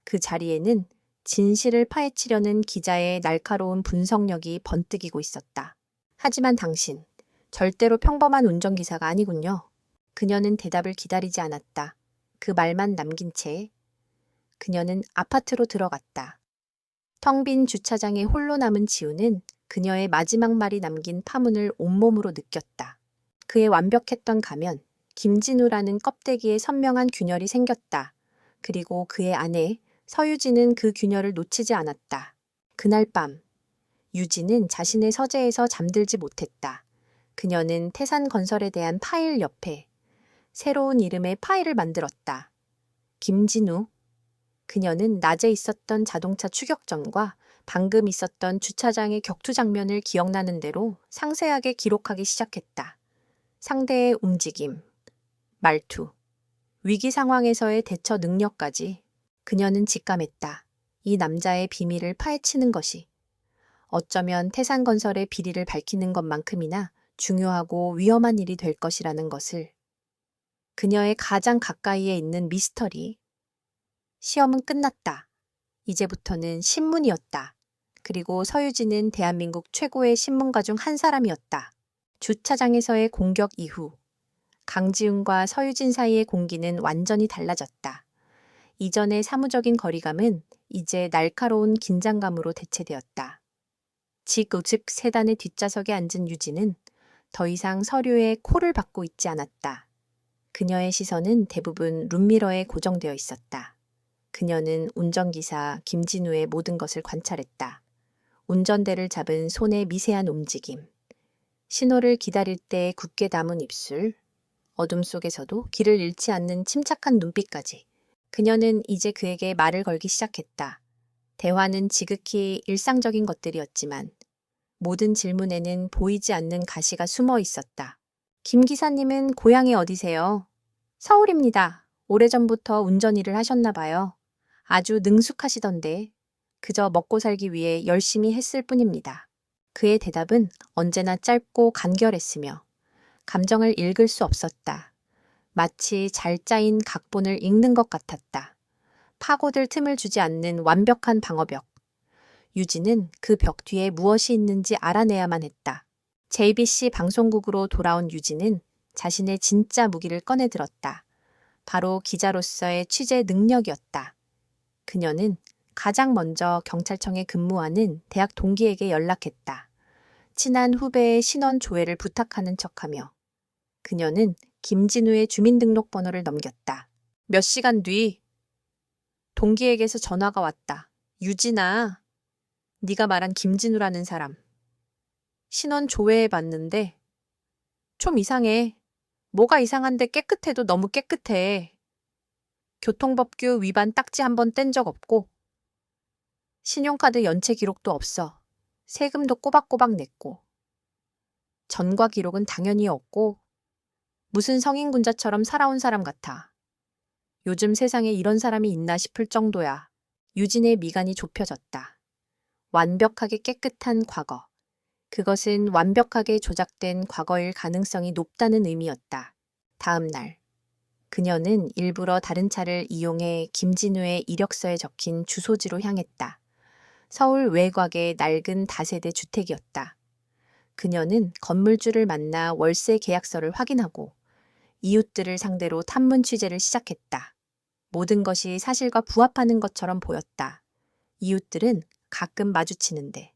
그 자리에는 진실을 파헤치려는 기자의 날카로운 분석력이 번뜩이고 있었다. 하지만 당신, 절대로 평범한 운전기사가 아니군요. 그녀는 대답을 기다리지 않았다. 그 말만 남긴 채 그녀는 아파트로 들어갔다. 텅 빈 주차장에 홀로 남은 지우는 그녀의 마지막 말이 남긴 파문을 온몸으로 느꼈다. 그의 완벽했던 가면, 김진우라는 껍데기에 선명한 균열이 생겼다. 그리고 그의 아내, 서유진은 그 균열을 놓치지 않았다. 그날 밤, 유진은 자신의 서재에서 잠들지 못했다. 그녀는 태산건설에 대한 파일 옆에 새로운 이름의 파일을 만들었다. 김진우. 그녀는 낮에 있었던 자동차 추격전과 방금 있었던 주차장의 격투 장면을 기억나는 대로 상세하게 기록하기 시작했다. 상대의 움직임, 말투, 위기 상황에서의 대처 능력까지 그녀는 직감했다. 이 남자의 비밀을 파헤치는 것이 어쩌면 태산건설의 비리를 밝히는 것만큼이나 중요하고 위험한 일이 될 것이라는 것을. 그녀의 가장 가까이에 있는 미스터리. 시험은 끝났다. 이제부터는 신문이었다. 그리고 서유진은 대한민국 최고의 신문가 중 한 사람이었다. 주차장에서의 공격 이후 강지훈과 서유진 사이의 공기는 완전히 달라졌다. 이전의 사무적인 거리감은 이제 날카로운 긴장감으로 대체되었다. 직우측 세단의 뒷좌석에 앉은 유진은 더 이상 서류에 코를 박고 있지 않았다. 그녀의 시선은 대부분 룸미러에 고정되어 있었다. 그녀는 운전기사 김진우의 모든 것을 관찰했다. 운전대를 잡은 손의 미세한 움직임, 신호를 기다릴 때 굳게 담은 입술, 어둠 속에서도 길을 잃지 않는 침착한 눈빛까지. 그녀는 이제 그에게 말을 걸기 시작했다. 대화는 지극히 일상적인 것들이었지만 모든 질문에는 보이지 않는 가시가 숨어 있었다. 김 기사님은 고향이 어디세요? 서울입니다. 오래전부터 운전 일을 하셨나 봐요. 아주 능숙하시던데 그저 먹고 살기 위해 열심히 했을 뿐입니다. 그의 대답은 언제나 짧고 간결했으며 감정을 읽을 수 없었다. 마치 잘 짜인 각본을 읽는 것 같았다. 파고들 틈을 주지 않는 완벽한 방어벽. 유진은 그 벽 뒤에 무엇이 있는지 알아내야만 했다. JBC 방송국으로 돌아온 유진은 자신의 진짜 무기를 꺼내 들었다. 바로 기자로서의 취재 능력이었다. 그녀는 가장 먼저 경찰청에 근무하는 대학 동기에게 연락했다. 친한 후배의 신원 조회를 부탁하는 척하며 그녀는 김진우의 주민등록번호를 넘겼다. 몇 시간 뒤 동기에게서 전화가 왔다. 유진아, 네가 말한 김진우라는 사람. 신원 조회해봤는데 좀 이상해. 뭐가 이상한데 깨끗해도 너무 깨끗해. 교통법규 위반 딱지 한 번 뗀 적 없고 신용카드 연체 기록도 없어. 세금도 꼬박꼬박 냈고 전과 기록은 당연히 없고 무슨 성인군자처럼 살아온 사람 같아. 요즘 세상에 이런 사람이 있나 싶을 정도야. 유진의 미간이 좁혀졌다. 완벽하게 깨끗한 과거. 그것은 완벽하게 조작된 과거일 가능성이 높다는 의미였다. 다음 날, 그녀는 일부러 다른 차를 이용해 김진우의 이력서에 적힌 주소지로 향했다. 서울 외곽의 낡은 다세대 주택이었다. 그녀는 건물주를 만나 월세 계약서를 확인하고 이웃들을 상대로 탐문 취재를 시작했다. 모든 것이 사실과 부합하는 것처럼 보였다. 이웃들은 가끔 마주치는데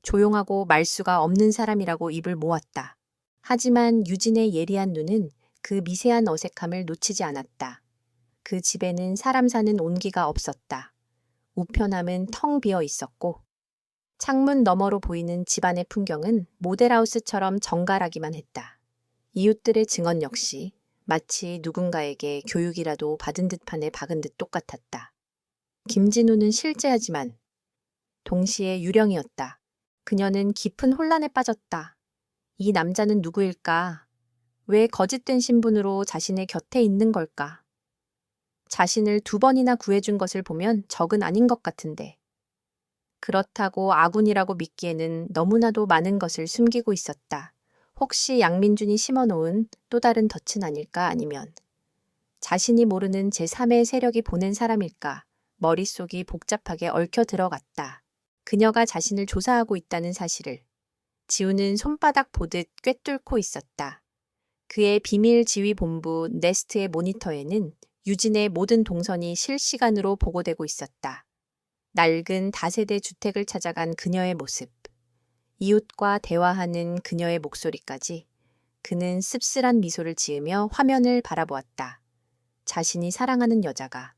조용하고 말수가 없는 사람이라고 입을 모았다. 하지만 유진의 예리한 눈은 그 미세한 어색함을 놓치지 않았다. 그 집에는 사람 사는 온기가 없었다. 우편함은 텅 비어 있었고 창문 너머로 보이는 집안의 풍경은 모델하우스처럼 정갈하기만 했다. 이웃들의 증언 역시 마치 누군가에게 교육이라도 받은 듯판에 박은 듯 똑같았다. 김진우는 실제하지만 동시에 유령이었다. 그녀는 깊은 혼란에 빠졌다. 이 남자는 누구일까? 왜 거짓된 신분으로 자신의 곁에 있는 걸까? 자신을 2번이나 구해준 것을 보면 적은 아닌 것 같은데. 그렇다고 아군이라고 믿기에는 너무나도 많은 것을 숨기고 있었다. 혹시 양민준이 심어놓은 또 다른 덫은 아닐까? 아니면 자신이 모르는 제3의 세력이 보낸 사람일까? 머릿속이 복잡하게 얽혀 들어갔다. 그녀가 자신을 조사하고 있다는 사실을 지우는 손바닥 보듯 꿰뚫고 있었다. 그의 비밀 지휘본부 네스트의 모니터에는 유진의 모든 동선이 실시간으로 보고되고 있었다. 낡은 다세대 주택을 찾아간 그녀의 모습, 이웃과 대화하는 그녀의 목소리까지 그는 씁쓸한 미소를 지으며 화면을 바라보았다. 자신이 사랑하는 여자가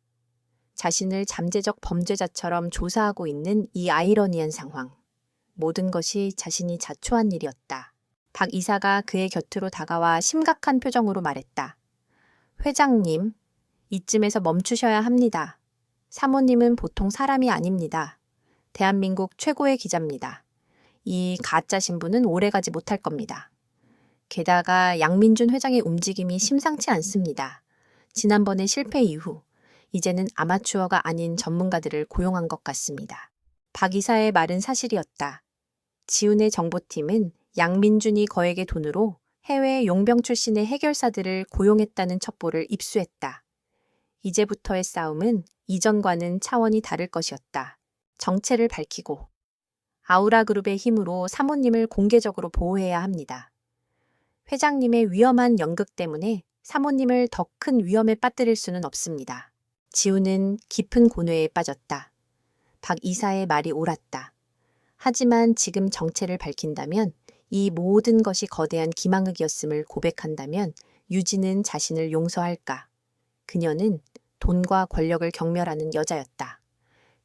자신을 잠재적 범죄자처럼 조사하고 있는 이 아이러니한 상황. 모든 것이 자신이 자초한 일이었다. 박 이사가 그의 곁으로 다가와 심각한 표정으로 말했다. 회장님, 이쯤에서 멈추셔야 합니다. 사모님은 보통 사람이 아닙니다. 대한민국 최고의 기자입니다. 이 가짜 신부는 오래가지 못할 겁니다. 게다가 양민준 회장의 움직임이 심상치 않습니다. 지난번의 실패 이후 이제는 아마추어가 아닌 전문가들을 고용한 것 같습니다. 박 이사의 말은 사실이었다. 지훈의 정보팀은 양민준이 거액의 돈으로 해외 용병 출신의 해결사들을 고용했다는 첩보를 입수했다. 이제부터의 싸움은 이전과는 차원이 다를 것이었다. 정체를 밝히고 아우라 그룹의 힘으로 사모님을 공개적으로 보호해야 합니다. 회장님의 위험한 연극 때문에 사모님을 더 큰 위험에 빠뜨릴 수는 없습니다. 지훈은 깊은 고뇌에 빠졌다. 박 이사의 말이 옳았다. 하지만 지금 정체를 밝힌다면, 이 모든 것이 거대한 기망흑이었음을 고백한다면 유진은 자신을 용서할까? 그녀는 돈과 권력을 경멸하는 여자였다.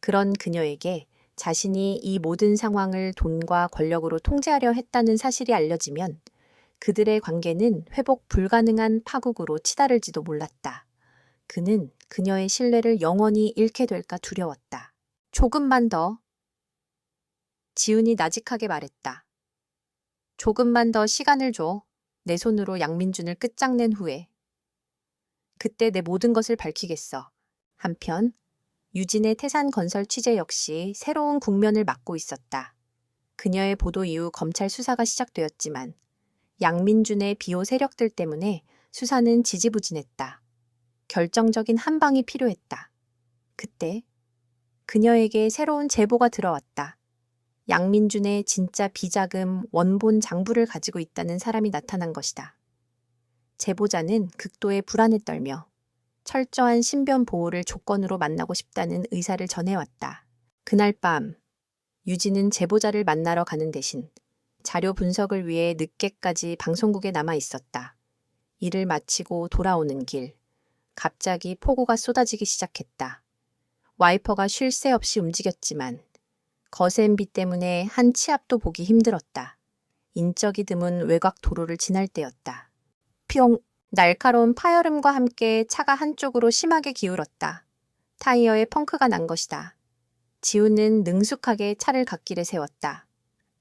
그런 그녀에게 자신이 이 모든 상황을 돈과 권력으로 통제하려 했다는 사실이 알려지면 그들의 관계는 회복 불가능한 파국으로 치달을지도 몰랐다. 그는 그녀의 신뢰를 영원히 잃게 될까 두려웠다. 조금만 더. 지훈이 나직하게 말했다. 조금만 더 시간을 줘. 내 손으로 양민준을 끝장낸 후에. 그때 내 모든 것을 밝히겠어. 한편 유진의 태산건설 취재 역시 새로운 국면을 맞고 있었다. 그녀의 보도 이후 검찰 수사가 시작되었지만 양민준의 비호 세력들 때문에 수사는 지지부진했다. 결정적인 한 방이 필요했다. 그때 그녀에게 새로운 제보가 들어왔다. 양민준의 진짜 비자금 원본 장부를 가지고 있다는 사람이 나타난 것이다. 제보자는 극도의 불안에 떨며 철저한 신변 보호를 조건으로 만나고 싶다는 의사를 전해왔다. 그날 밤 유진은 제보자를 만나러 가는 대신 자료 분석을 위해 늦게까지 방송국에 남아 있었다. 일을 마치고 돌아오는 길, 갑자기 폭우가 쏟아지기 시작했다. 와이퍼가 쉴 새 없이 움직였지만 거센 비 때문에 한 치 앞도 보기 힘들었다. 인적이 드문 외곽 도로를 지날 때였다. 뿅! 날카로운 파열음과 함께 차가 한쪽으로 심하게 기울었다. 타이어에 펑크가 난 것이다. 지훈은 능숙하게 차를 갓길에 세웠다.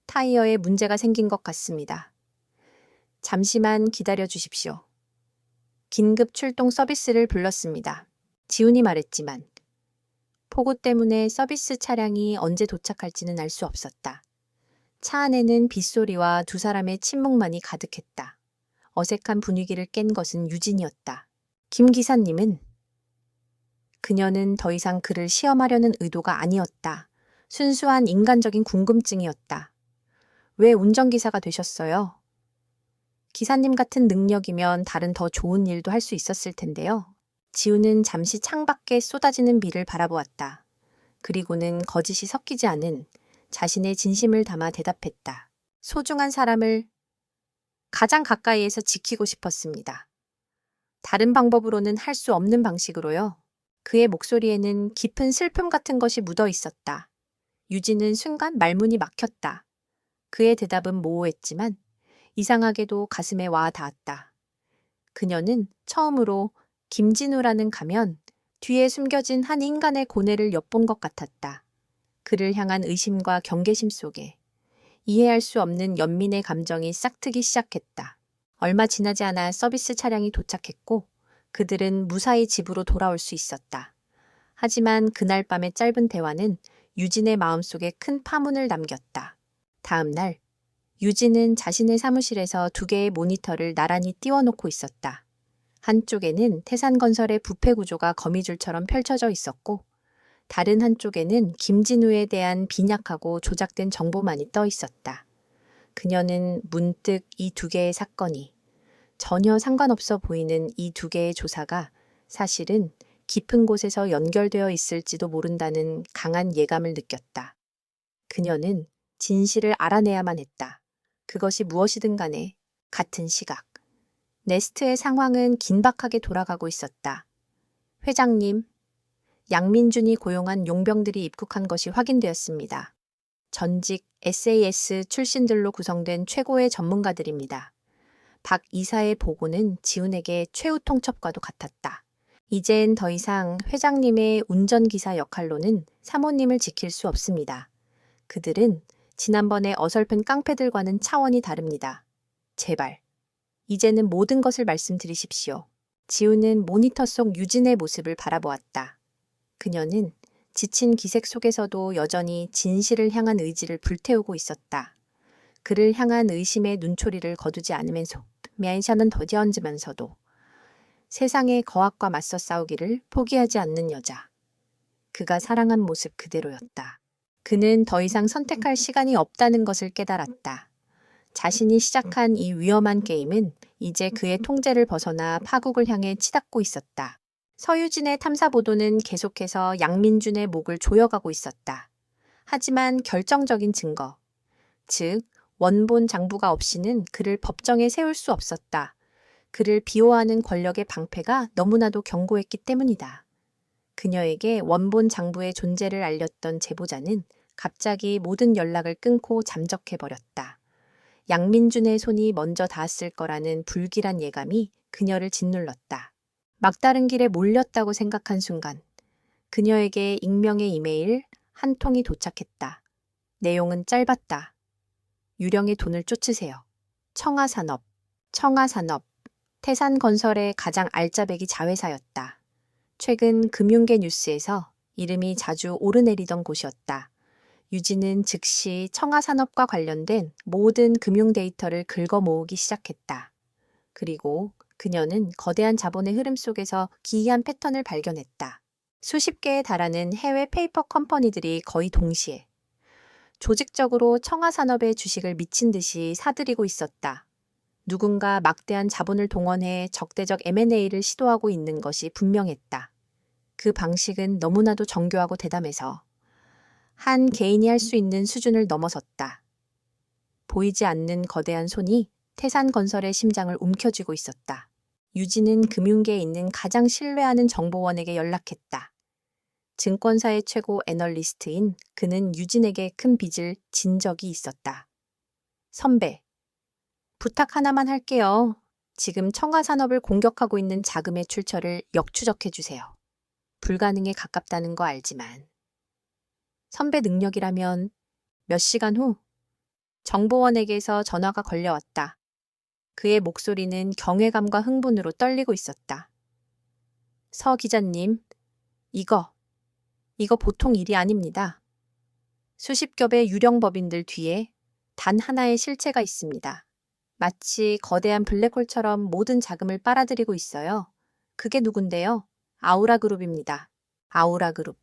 타이어에 문제가 생긴 것 같습니다. 잠시만 기다려 주십시오. 긴급 출동 서비스를 불렀습니다. 지훈이 말했지만 폭우 때문에 서비스 차량이 언제 도착할지는 알 수 없었다. 차 안에는 빗소리와 두 사람의 침묵만이 가득했다. 어색한 분위기를 깬 것은 유진이었다. 김 기사님은? 그녀는 더 이상 그를 시험하려는 의도가 아니었다. 순수한 인간적인 궁금증이었다. 왜 운전기사가 되셨어요? 기사님 같은 능력이면 다른 더 좋은 일도 할 수 있었을 텐데요. 지훈은 잠시 창밖에 쏟아지는 비를 바라보았다. 그리고는 거짓이 섞이지 않은 자신의 진심을 담아 대답했다. 소중한 사람을 가장 가까이에서 지키고 싶었습니다. 다른 방법으로는 할 수 없는 방식으로요. 그의 목소리에는 깊은 슬픔 같은 것이 묻어 있었다. 유진은 순간 말문이 막혔다. 그의 대답은 모호했지만 이상하게도 가슴에 와 닿았다. 그녀는 처음으로 김진우라는 가면 뒤에 숨겨진 한 인간의 고뇌를 엿본 것 같았다. 그를 향한 의심과 경계심 속에 이해할 수 없는 연민의 감정이 싹트기 시작했다. 얼마 지나지 않아 서비스 차량이 도착했고 그들은 무사히 집으로 돌아올 수 있었다. 하지만 그날 밤의 짧은 대화는 유진의 마음속에 큰 파문을 남겼다. 다음 날 유진은 자신의 사무실에서 2개의 모니터를 나란히 띄워놓고 있었다. 한쪽에는 태산건설의 부패 구조가 거미줄처럼 펼쳐져 있었고 다른 한쪽에는 김진우에 대한 빈약하고 조작된 정보만이 떠 있었다. 그녀는 문득 이 2개의 사건이 전혀 상관없어 보이는 이 2개의 조사가 사실은 깊은 곳에서 연결되어 있을지도 모른다는 강한 예감을 느꼈다. 그녀는 진실을 알아내야만 했다. 그것이 무엇이든 간에 같은 시각. 네스트의 상황은 긴박하게 돌아가고 있었다. 회장님, 양민준이 고용한 용병들이 입국한 것이 확인되었습니다. 전직 SAS 출신들로 구성된 최고의 전문가들입니다. 박 이사의 보고는 지훈에게 최후 통첩과도 같았다. 이젠 더 이상 회장님의 운전기사 역할로는 사모님을 지킬 수 없습니다. 그들은 지난번의 어설픈 깡패들과는 차원이 다릅니다. 제발, 이제는 모든 것을 말씀드리십시오. 지훈은 모니터 속 유진의 모습을 바라보았다. 그녀는 지친 기색 속에서도 여전히 진실을 향한 의지를 불태우고 있었다. 그를 향한 의심의 눈초리를 거두지 않으면서 면샤는 더디 얹으면서도 세상의 거악과 맞서 싸우기를 포기하지 않는 여자. 그가 사랑한 모습 그대로였다. 그는 더 이상 선택할 시간이 없다는 것을 깨달았다. 자신이 시작한 이 위험한 게임은 이제 그의 통제를 벗어나 파국을 향해 치닫고 있었다. 서유진의 탐사 보도는 계속해서 양민준의 목을 조여가고 있었다. 하지만 결정적인 증거, 즉 원본 장부가 없이는 그를 법정에 세울 수 없었다. 그를 비호하는 권력의 방패가 너무나도 견고했기 때문이다. 그녀에게 원본 장부의 존재를 알렸던 제보자는 갑자기 모든 연락을 끊고 잠적해버렸다. 양민준의 손이 먼저 닿았을 거라는 불길한 예감이 그녀를 짓눌렀다. 막다른 길에 몰렸다고 생각한 순간 그녀에게 익명의 이메일 한 통이 도착했다. 내용은 짧았다. 유령의 돈을 쫓으세요. 청하산업. 태산건설의 가장 알짜배기 자회사였다. 최근 금융계 뉴스에서 이름이 자주 오르내리던 곳이었다. 유진은 즉시 청하산업과 관련된 모든 금융 데이터를 긁어 모으기 시작했다. 그리고 그녀는 거대한 자본의 흐름 속에서 기이한 패턴을 발견했다. 수십 개에 달하는 해외 페이퍼 컴퍼니들이 거의 동시에 조직적으로 청하산업의 주식을 미친 듯이 사들이고 있었다. 누군가 막대한 자본을 동원해 적대적 M&A를 시도하고 있는 것이 분명했다. 그 방식은 너무나도 정교하고 대담해서 한 개인이 할 수 있는 수준을 넘어섰다. 보이지 않는 거대한 손이 태산건설의 심장을 움켜쥐고 있었다. 유진은 금융계에 있는 가장 신뢰하는 정보원에게 연락했다. 증권사의 최고 애널리스트인 그는 유진에게 큰 빚을 진 적이 있었다. 선배, 부탁 하나만 할게요. 지금 청하산업을 공격하고 있는 자금의 출처를 역추적해 주세요. 불가능에 가깝다는 거 알지만. 선배 능력이라면 몇 시간 후 정보원에게서 전화가 걸려왔다. 그의 목소리는 경외감과 흥분으로 떨리고 있었다. 서 기자님, 이거 보통 일이 아닙니다. 수십 겹의 유령 법인들 뒤에 단 하나의 실체가 있습니다. 마치 거대한 블랙홀처럼 모든 자금을 빨아들이고 있어요. 그게 누군데요? 아우라그룹입니다. 아우라그룹.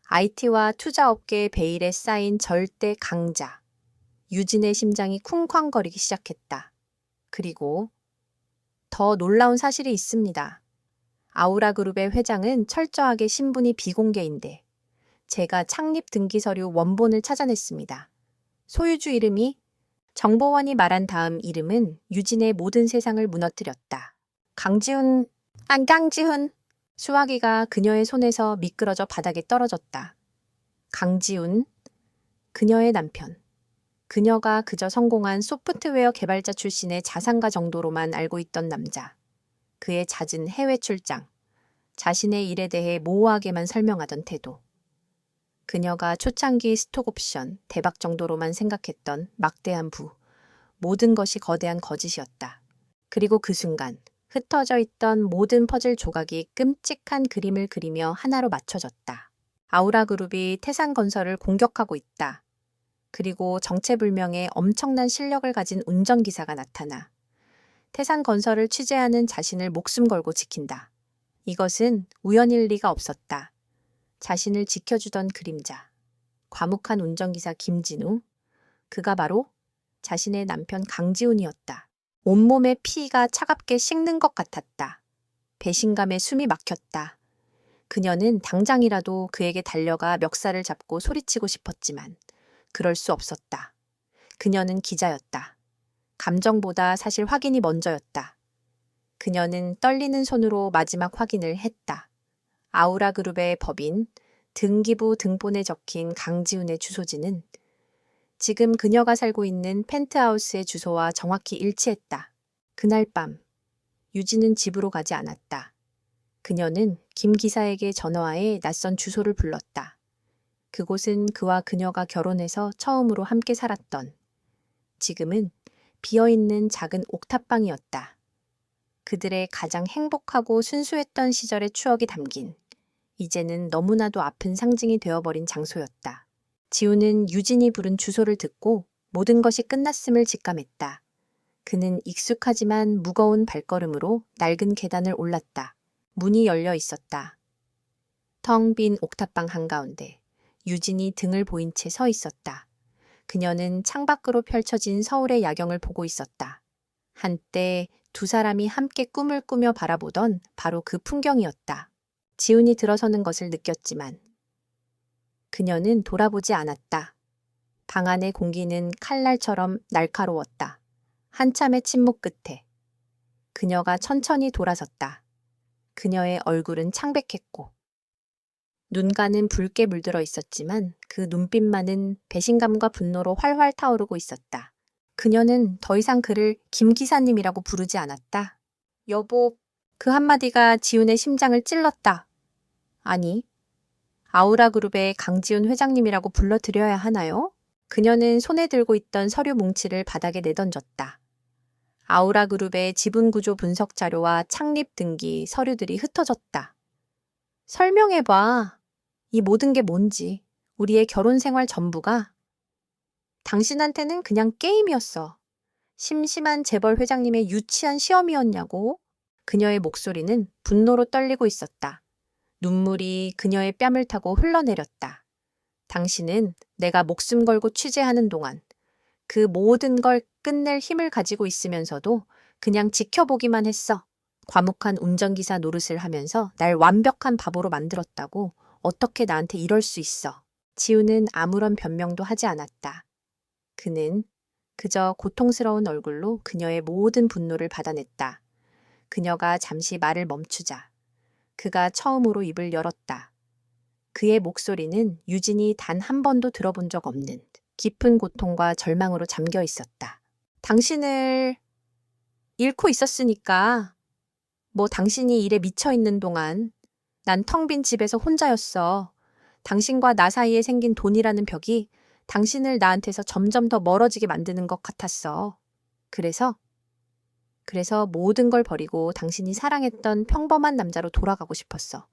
IT와 투자업계의 베일에 쌓인 절대 강자. 유진의 심장이 쿵쾅거리기 시작했다. 그리고 더 놀라운 사실이 있습니다. 아우라그룹의 회장은 철저하게 신분이 비공개인데 제가 창립 등기 서류 원본을 찾아냈습니다. 소유주 이름이 정보원이 말한 다음 이름은 유진의 모든 세상을 무너뜨렸다. 강지훈. 수화기가 그녀의 손에서 미끄러져 바닥에 떨어졌다. 강지훈, 그녀의 남편. 그녀가 그저 성공한 소프트웨어 개발자 출신의 자산가 정도로만 알고 있던 남자. 그의 잦은 해외 출장, 자신의 일에 대해 모호하게만 설명하던 태도. 그녀가 초창기 스톡옵션, 대박 정도로만 생각했던 막대한 부. 모든 것이 거대한 거짓이었다. 그리고 그 순간 흩어져 있던 모든 퍼즐 조각이 끔찍한 그림을 그리며 하나로 맞춰졌다. 아우라그룹이 태산건설을 공격하고 있다. 그리고 정체불명의 엄청난 실력을 가진 운전기사가 나타나 태산건설을 취재하는 자신을 목숨 걸고 지킨다. 이것은 우연일 리가 없었다. 자신을 지켜주던 그림자. 과묵한 운전기사 김진우. 그가 바로 자신의 남편 강지훈이었다. 온몸의 피가 차갑게 식는 것 같았다. 배신감에 숨이 막혔다. 그녀는 당장이라도 그에게 달려가 멱살을 잡고 소리치고 싶었지만 그럴 수 없었다. 그녀는 기자였다. 감정보다 사실 확인이 먼저였다. 그녀는 떨리는 손으로 마지막 확인을 했다. 아우라 그룹의 법인 등기부 등본에 적힌 강지훈의 주소지는 지금 그녀가 살고 있는 펜트하우스의 주소와 정확히 일치했다. 그날 밤, 유진은 집으로 가지 않았다. 그녀는 김 기사에게 전화해 낯선 주소를 불렀다. 그곳은 그와 그녀가 결혼해서 처음으로 함께 살았던, 지금은 비어있는 작은 옥탑방이었다. 그들의 가장 행복하고 순수했던 시절의 추억이 담긴, 이제는 너무나도 아픈 상징이 되어버린 장소였다. 지우는 유진이 부른 주소를 듣고 모든 것이 끝났음을 직감했다. 그는 익숙하지만 무거운 발걸음으로 낡은 계단을 올랐다. 문이 열려 있었다. 텅 빈 옥탑방 한가운데 유진이 등을 보인 채 서 있었다. 그녀는 창밖으로 펼쳐진 서울의 야경을 보고 있었다. 한때 두 사람이 함께 꿈을 꾸며 바라보던 바로 그 풍경이었다. 지훈이 들어서는 것을 느꼈지만 그녀는 돌아보지 않았다. 방 안의 공기는 칼날처럼 날카로웠다. 한참의 침묵 끝에 그녀가 천천히 돌아섰다. 그녀의 얼굴은 창백했고 눈가는 붉게 물들어 있었지만 그 눈빛만은 배신감과 분노로 활활 타오르고 있었다. 그녀는 더 이상 그를 김 기사님이라고 부르지 않았다. 여보, 그 한마디가 지훈의 심장을 찔렀다. 아니, 아우라 그룹의 강지훈 회장님이라고 불러드려야 하나요? 그녀는 손에 들고 있던 서류 뭉치를 바닥에 내던졌다. 아우라 그룹의 지분구조 분석 자료와 창립 등기 서류들이 흩어졌다. 설명해봐. 이 모든 게 뭔지. 우리의 결혼 생활 전부가. 당신한테는 그냥 게임이었어. 심심한 재벌 회장님의 유치한 시험이었냐고. 그녀의 목소리는 분노로 떨리고 있었다. 눈물이 그녀의 뺨을 타고 흘러내렸다. 당신은 내가 목숨 걸고 취재하는 동안 그 모든 걸 끝낼 힘을 가지고 있으면서도 그냥 지켜보기만 했어. 과묵한 운전기사 노릇을 하면서 날 완벽한 바보로 만들었다고. 어떻게 나한테 이럴 수 있어. 지우는 아무런 변명도 하지 않았다. 그는 그저 고통스러운 얼굴로 그녀의 모든 분노를 받아냈다. 그녀가 잠시 말을 멈추자 그가 처음으로 입을 열었다. 그의 목소리는 유진이 단 한 번도 들어본 적 없는 깊은 고통과 절망으로 잠겨 있었다. 당신을 잃고 있었으니까. 뭐 당신이 일에 미쳐 있는 동안 난 텅 빈 집에서 혼자였어. 당신과 나 사이에 생긴 돈이라는 벽이 당신을 나한테서 점점 더 멀어지게 만드는 것 같았어. 그래서 모든 걸 버리고 당신이 사랑했던 평범한 남자로 돌아가고 싶었어.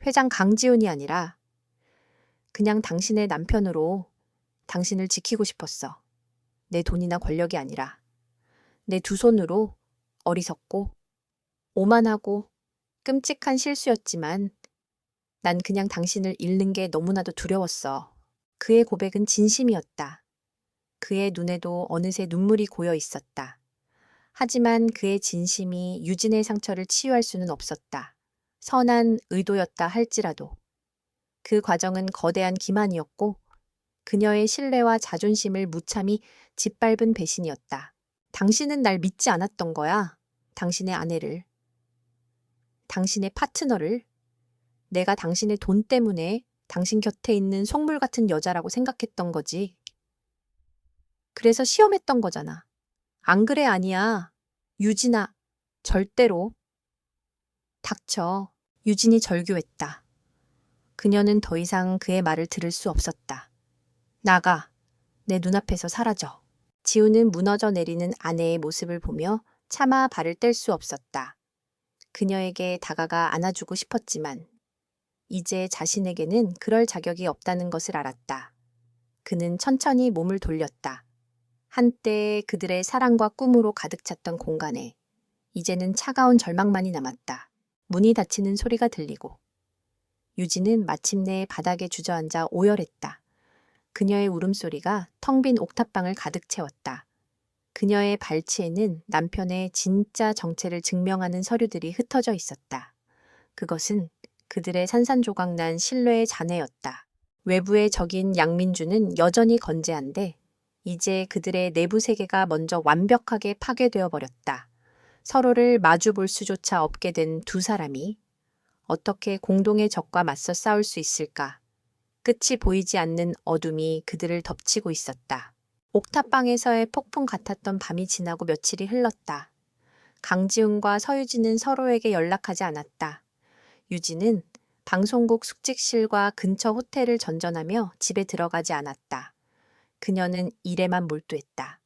회장 강지훈이 아니라 그냥 당신의 남편으로 당신을 지키고 싶었어. 내 돈이나 권력이 아니라 내 두 손으로. 어리석고 오만하고 끔찍한 실수였지만 난 그냥 당신을 잃는 게 너무나도 두려웠어. 그의 고백은 진심이었다. 그의 눈에도 어느새 눈물이 고여 있었다. 하지만 그의 진심이 유진의 상처를 치유할 수는 없었다. 선한 의도였다 할지라도. 그 과정은 거대한 기만이었고 그녀의 신뢰와 자존심을 무참히 짓밟은 배신이었다. 당신은 날 믿지 않았던 거야. 당신의 아내를. 당신의 파트너를. 내가 당신의 돈 때문에 당신 곁에 있는 속물 같은 여자라고 생각했던 거지. 그래서 시험했던 거잖아. 안 그래 아니야. 유진아, 절대로. 닥쳐. 유진이 절규했다. 그녀는 더 이상 그의 말을 들을 수 없었다. 나가. 내 눈앞에서 사라져. 지우는 무너져 내리는 아내의 모습을 보며 차마 발을 뗄 수 없었다. 그녀에게 다가가 안아주고 싶었지만 이제 자신에게는 그럴 자격이 없다는 것을 알았다. 그는 천천히 몸을 돌렸다. 한때 그들의 사랑과 꿈으로 가득 찼던 공간에 이제는 차가운 절망만이 남았다. 문이 닫히는 소리가 들리고 유진은 마침내 바닥에 주저앉아 오열했다. 그녀의 울음소리가 텅 빈 옥탑방을 가득 채웠다. 그녀의 발치에는 남편의 진짜 정체를 증명하는 서류들이 흩어져 있었다. 그것은 그들의 산산조각난 신뢰의 잔해였다. 외부의 적인 양민주는 여전히 건재한데 이제 그들의 내부 세계가 먼저 완벽하게 파괴되어 버렸다. 서로를 마주 볼 수조차 없게 된 두 사람이 어떻게 공동의 적과 맞서 싸울 수 있을까? 끝이 보이지 않는 어둠이 그들을 덮치고 있었다. 옥탑방에서의 폭풍 같았던 밤이 지나고 며칠이 흘렀다. 강지훈과 서유진은 서로에게 연락하지 않았다. 유진은 방송국 숙직실과 근처 호텔을 전전하며 집에 들어가지 않았다. 그녀는 일에만 몰두했다.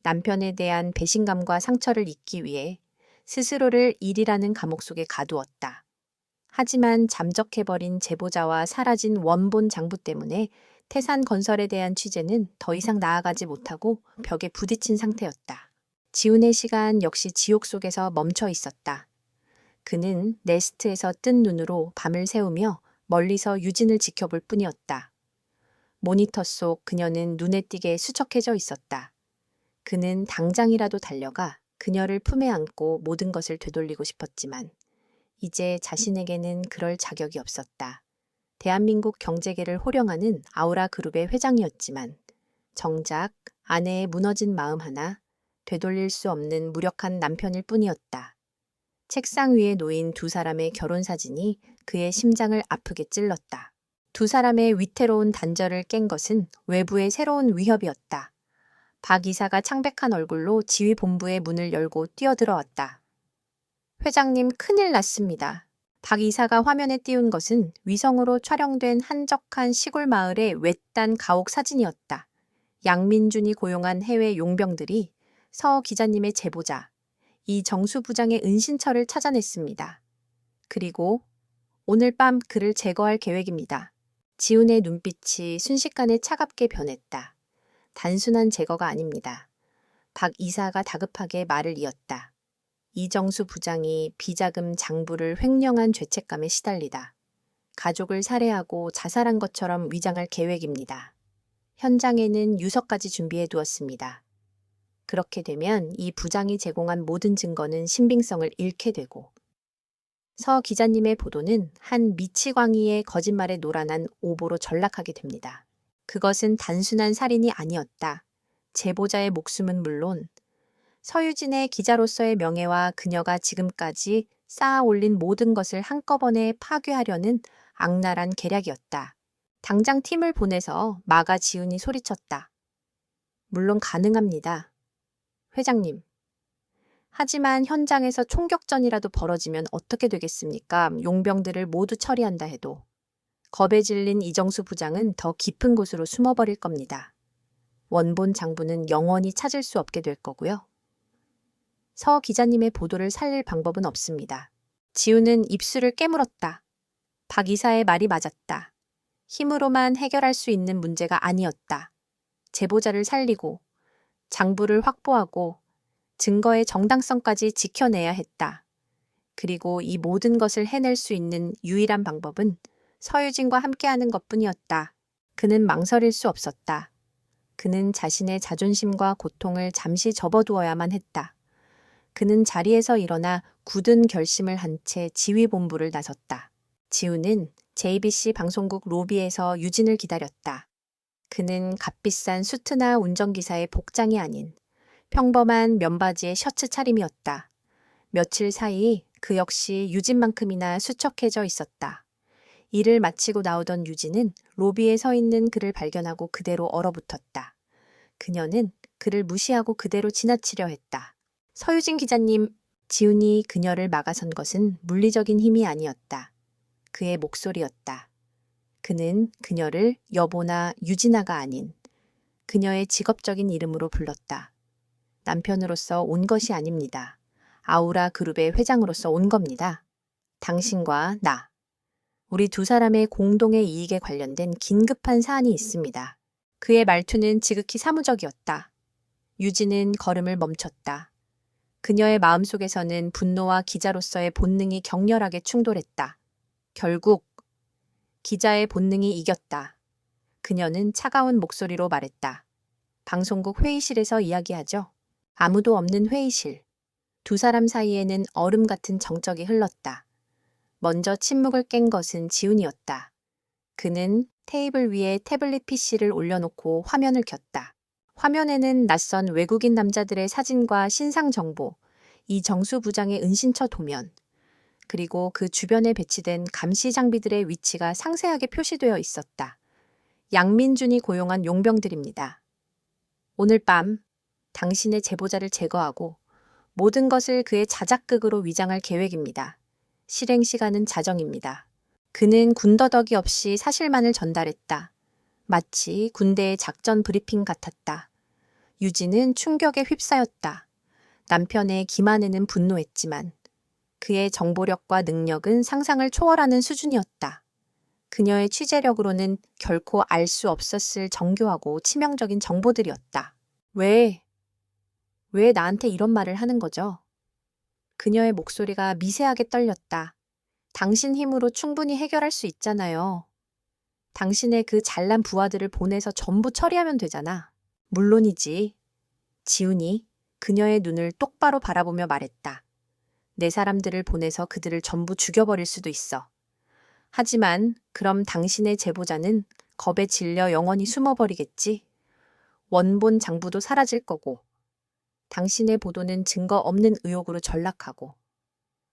남편에 대한 배신감과 상처를 잊기 위해 스스로를 일이라는 감옥 속에 가두었다. 하지만 잠적해버린 제보자와 사라진 원본 장부 때문에 태산건설에 대한 취재는 더 이상 나아가지 못하고 벽에 부딪힌 상태였다. 지훈의 시간 역시 지옥 속에서 멈춰 있었다. 그는 네스트에서 뜬 눈으로 밤을 새우며 멀리서 유진을 지켜볼 뿐이었다. 모니터 속 그녀는 눈에 띄게 수척해져 있었다. 그는 당장이라도 달려가 그녀를 품에 안고 모든 것을 되돌리고 싶었지만 이제 자신에게는 그럴 자격이 없었다. 대한민국 경제계를 호령하는 아우라 그룹의 회장이었지만 정작 아내의 무너진 마음 하나 되돌릴 수 없는 무력한 남편일 뿐이었다. 책상 위에 놓인 두 사람의 결혼 사진이 그의 심장을 아프게 찔렀다. 두 사람의 위태로운 단절을 깬 것은 외부의 새로운 위협이었다. 박 이사가 창백한 얼굴로 지휘본부의 문을 열고 뛰어들어왔다. 회장님, 큰일 났습니다. 박 이사가 화면에 띄운 것은 위성으로 촬영된 한적한 시골 마을의 외딴 가옥 사진이었다. 양민준이 고용한 해외 용병들이 서 기자님의 제보자 이정수 부장의 은신처를 찾아냈습니다. 그리고 오늘 밤 그를 제거할 계획입니다. 지훈의 눈빛이 순식간에 차갑게 변했다. 단순한 제거가 아닙니다. 박 이사가 다급하게 말을 이었다. 이정수 부장이 비자금 장부를 횡령한 죄책감에 시달리다 가족을 살해하고 자살한 것처럼 위장할 계획입니다. 현장에는 유서까지 준비해 두었습니다. 그렇게 되면 이 부장이 제공한 모든 증거는 신빙성을 잃게 되고 서 기자님의 보도는 한 미치광이의 거짓말에 노란한 오보로 전락하게 됩니다. 그것은 단순한 살인이 아니었다. 제보자의 목숨은 물론 서유진의 기자로서의 명예와 그녀가 지금까지 쌓아 올린 모든 것을 한꺼번에 파괴하려는 악랄한 계략이었다. 당장 팀을 보내서 마가 지훈이 소리쳤다. 물론 가능합니다. 회장님. 하지만 현장에서 총격전이라도 벌어지면 어떻게 되겠습니까? 용병들을 모두 처리한다 해도. 겁에 질린 이정수 부장은 더 깊은 곳으로 숨어버릴 겁니다. 원본 장부는 영원히 찾을 수 없게 될 거고요. 서 기자님의 보도를 살릴 방법은 없습니다. 지훈은 입술을 깨물었다. 박 이사의 말이 맞았다. 힘으로만 해결할 수 있는 문제가 아니었다. 제보자를 살리고 장부를 확보하고 증거의 정당성까지 지켜내야 했다. 그리고 이 모든 것을 해낼 수 있는 유일한 방법은 서유진과 함께하는 것뿐이었다. 그는 망설일 수 없었다. 그는 자신의 자존심과 고통을 잠시 접어두어야만 했다. 그는 자리에서 일어나 굳은 결심을 한 채 지휘본부를 나섰다. 지훈은 JBC 방송국 로비에서 유진을 기다렸다. 그는 값비싼 수트나 운전기사의 복장이 아닌 평범한 면바지의 셔츠 차림이었다. 며칠 사이 그 역시 유진만큼이나 수척해져 있었다. 일을 마치고 나오던 유진은 로비에 서 있는 그를 발견하고 그대로 얼어붙었다. 그녀는 그를 무시하고 그대로 지나치려 했다. 서유진 기자님, 지훈이 그녀를 막아선 것은 물리적인 힘이 아니었다. 그의 목소리였다. 그는 그녀를 여보나 유진아가 아닌 그녀의 직업적인 이름으로 불렀다. 남편으로서 온 것이 아닙니다. 아우라 그룹의 회장으로서 온 겁니다. 당신과 나. 우리 두 사람의 공동의 이익에 관련된 긴급한 사안이 있습니다. 그의 말투는 지극히 사무적이었다. 유진은 걸음을 멈췄다. 그녀의 마음속에서는 분노와 기자로서의 본능이 격렬하게 충돌했다. 결국 기자의 본능이 이겼다. 그녀는 차가운 목소리로 말했다. 방송국 회의실에서 이야기하죠. 아무도 없는 회의실. 두 사람 사이에는 얼음 같은 정적이 흘렀다. 먼저 침묵을 깬 것은 지훈이었다. 그는 테이블 위에 태블릿 PC를 올려놓고 화면을 켰다. 화면에는 낯선 외국인 남자들의 사진과 신상 정보, 이정수 부장의 은신처 도면, 그리고 그 주변에 배치된 감시 장비들의 위치가 상세하게 표시되어 있었다. 양민준이 고용한 용병들입니다. 오늘 밤 당신의 제보자를 제거하고 모든 것을 그의 자작극으로 위장할 계획입니다. 실행 시간은 자정입니다. 그는 군더더기 없이 사실만을 전달했다. 마치 군대의 작전 브리핑 같았다. 유진은 충격에 휩싸였다. 남편의 기만에는 분노했지만 그의 정보력과 능력은 상상을 초월하는 수준이었다. 그녀의 취재력으로는 결코 알 수 없었을 정교하고 치명적인 정보들이었다. 왜 나한테 이런 말을 하는 거죠? 그녀의 목소리가 미세하게 떨렸다. 당신 힘으로 충분히 해결할 수 있잖아요. 당신의 그 잘난 부하들을 보내서 전부 처리하면 되잖아. 물론이지. 지훈이 그녀의 눈을 똑바로 바라보며 말했다. 내 사람들을 보내서 그들을 전부 죽여버릴 수도 있어. 하지만 그럼 당신의 제보자는 겁에 질려 영원히 숨어버리겠지. 원본 장부도 사라질 거고. 당신의 보도는 증거 없는 의혹으로 전락하고.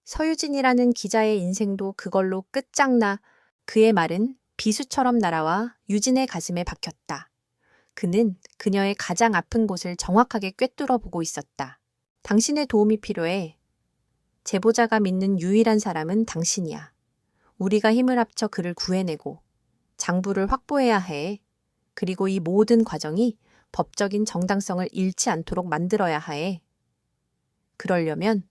서유진이라는 기자의 인생도 그걸로 끝장나. 그의 말은 비수처럼 날아와 유진의 가슴에 박혔다. 그는 그녀의 가장 아픈 곳을 정확하게 꿰뚫어 보고 있었다. 당신의 도움이 필요해. 제보자가 믿는 유일한 사람은 당신이야. 우리가 힘을 합쳐 그를 구해내고 장부를 확보해야 해. 그리고 이 모든 과정이 법적인 정당성을 잃지 않도록 만들어야 해. 그러려면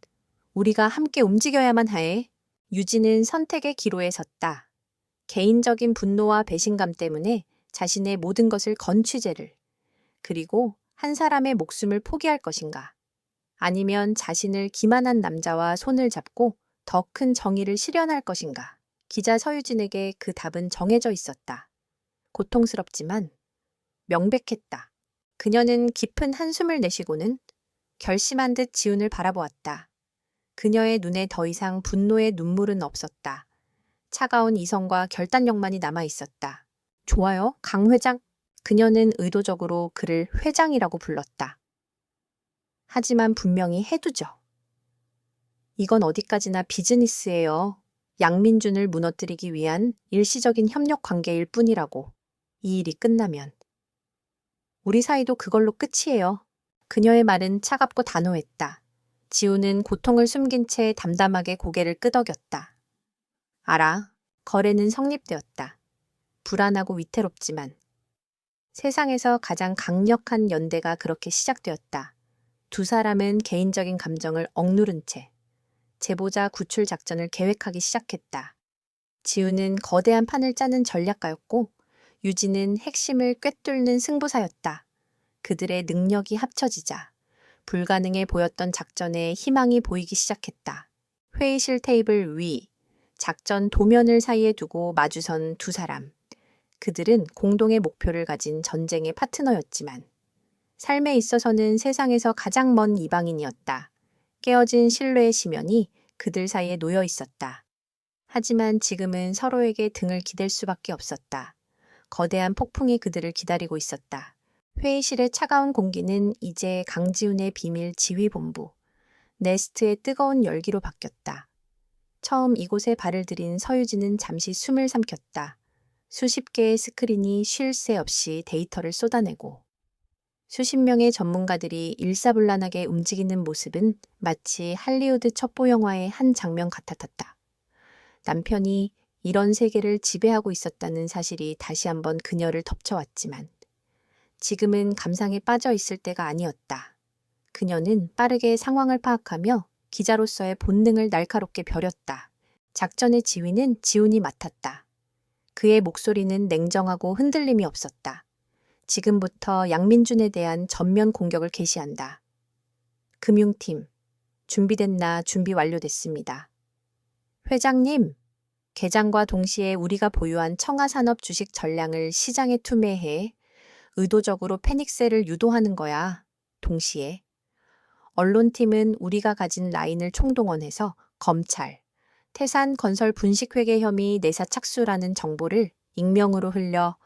우리가 함께 움직여야만 해. 유진은 선택의 기로에 섰다. 개인적인 분노와 배신감 때문에 자신의 모든 것을 건 취재를, 그리고 한 사람의 목숨을 포기할 것인가? 아니면 자신을 기만한 남자와 손을 잡고 더 큰 정의를 실현할 것인가? 기자 서유진에게 그 답은 정해져 있었다. 고통스럽지만 명백했다. 그녀는 깊은 한숨을 내쉬고는 결심한 듯 지훈을 바라보았다. 그녀의 눈에 더 이상 분노의 눈물은 없었다. 차가운 이성과 결단력만이 남아 있었다. 좋아요, 강 회장. 그녀는 의도적으로 그를 회장이라고 불렀다. 하지만 분명히 해두죠. 이건 어디까지나 비즈니스예요. 양민준을 무너뜨리기 위한 일시적인 협력 관계일 뿐이라고. 이 일이 끝나면. 우리 사이도 그걸로 끝이에요. 그녀의 말은 차갑고 단호했다. 지우는 고통을 숨긴 채 담담하게 고개를 끄덕였다. 알아. 거래는 성립되었다. 불안하고 위태롭지만. 세상에서 가장 강력한 연대가 그렇게 시작되었다. 두 사람은 개인적인 감정을 억누른 채 제보자 구출 작전을 계획하기 시작했다. 지우는 거대한 판을 짜는 전략가였고 유진은 핵심을 꿰뚫는 승부사였다. 그들의 능력이 합쳐지자 불가능해 보였던 작전에 희망이 보이기 시작했다. 회의실 테이블 위, 작전 도면을 사이에 두고 마주선 두 사람. 그들은 공동의 목표를 가진 전쟁의 파트너였지만 삶에 있어서는 세상에서 가장 먼 이방인이었다. 깨어진 신뢰의 심연이 그들 사이에 놓여 있었다. 하지만 지금은 서로에게 등을 기댈 수밖에 없었다. 거대한 폭풍이 그들을 기다리고 있었다. 회의실의 차가운 공기는 이제 강지훈의 비밀 지휘본부, 네스트의 뜨거운 열기로 바뀌었다. 처음 이곳에 발을 들인 서유진은 잠시 숨을 삼켰다. 수십 개의 스크린이 쉴 새 없이 데이터를 쏟아내고 수십 명의 전문가들이 일사불란하게 움직이는 모습은 마치 할리우드 첩보 영화의 한 장면 같았다. 남편이 이런 세계를 지배하고 있었다는 사실이 다시 한번 그녀를 덮쳐왔지만 지금은 감상에 빠져 있을 때가 아니었다. 그녀는 빠르게 상황을 파악하며 기자로서의 본능을 날카롭게 벼렸다. 작전의 지휘는 지훈이 맡았다. 그의 목소리는 냉정하고 흔들림이 없었다. 지금부터 양민준에 대한 전면 공격을 개시한다. 금융팀, 준비됐나? 준비 완료됐습니다. 회장님, 개장과 동시에 우리가 보유한 청하산업 주식 전량을 시장에 투매해 의도적으로 패닉세를 유도하는 거야. 동시에. 언론팀은 우리가 가진 라인을 총동원해서 검찰, 태산건설 분식회계 혐의 내사 착수라는 정보를 익명으로 흘려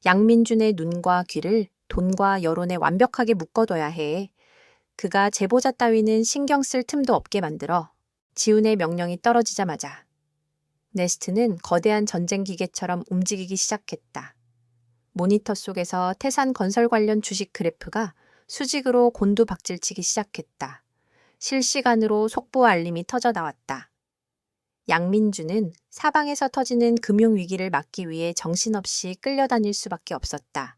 양민준의 눈과 귀를 돈과 여론에 완벽하게 묶어둬야 해. 그가 제보자 따위는 신경 쓸 틈도 없게 만들어 지훈의 명령이 떨어지자마자 네스트는 거대한 전쟁 기계처럼 움직이기 시작했다. 모니터 속에서 태산건설 관련 주식 그래프가 수직으로 곤두박질치기 시작했다. 실시간으로 속보 알림이 터져 나왔다. 양민주는 사방에서 터지는 금융위기를 막기 위해 정신없이 끌려다닐 수밖에 없었다.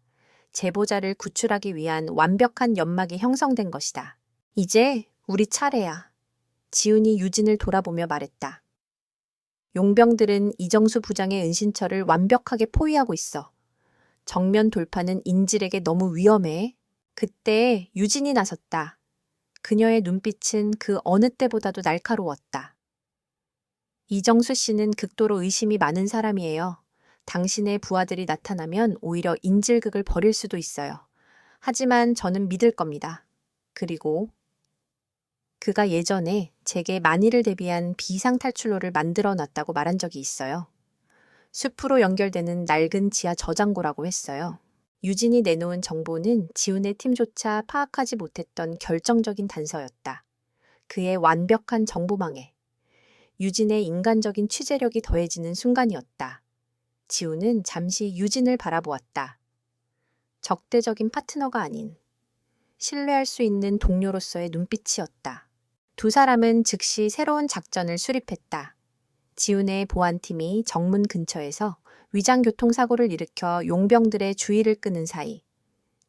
제보자를 구출하기 위한 완벽한 연막이 형성된 것이다. 이제 우리 차례야. 지훈이 유진을 돌아보며 말했다. 용병들은 이정수 부장의 은신처를 완벽하게 포위하고 있어. 정면 돌파는 인질에게 너무 위험해. 그때 유진이 나섰다. 그녀의 눈빛은 그 어느 때보다도 날카로웠다. 이정수 씨는 극도로 의심이 많은 사람이에요. 당신의 부하들이 나타나면 오히려 인질극을 벌일 수도 있어요. 하지만 저는 믿을 겁니다. 그리고 그가 예전에 제게 만일을 대비한 비상탈출로를 만들어 놨다고 말한 적이 있어요. 숲으로 연결되는 낡은 지하 저장고라고 했어요. 유진이 내놓은 정보는 지훈의 팀조차 파악하지 못했던 결정적인 단서였다. 그의 완벽한 정보망에 유진의 인간적인 취재력이 더해지는 순간이었다. 지훈은 잠시 유진을 바라보았다. 적대적인 파트너가 아닌 신뢰할 수 있는 동료로서의 눈빛이었다. 두 사람은 즉시 새로운 작전을 수립했다. 지훈의 보안팀이 정문 근처에서 위장교통사고를 일으켜 용병들의 주의를 끄는 사이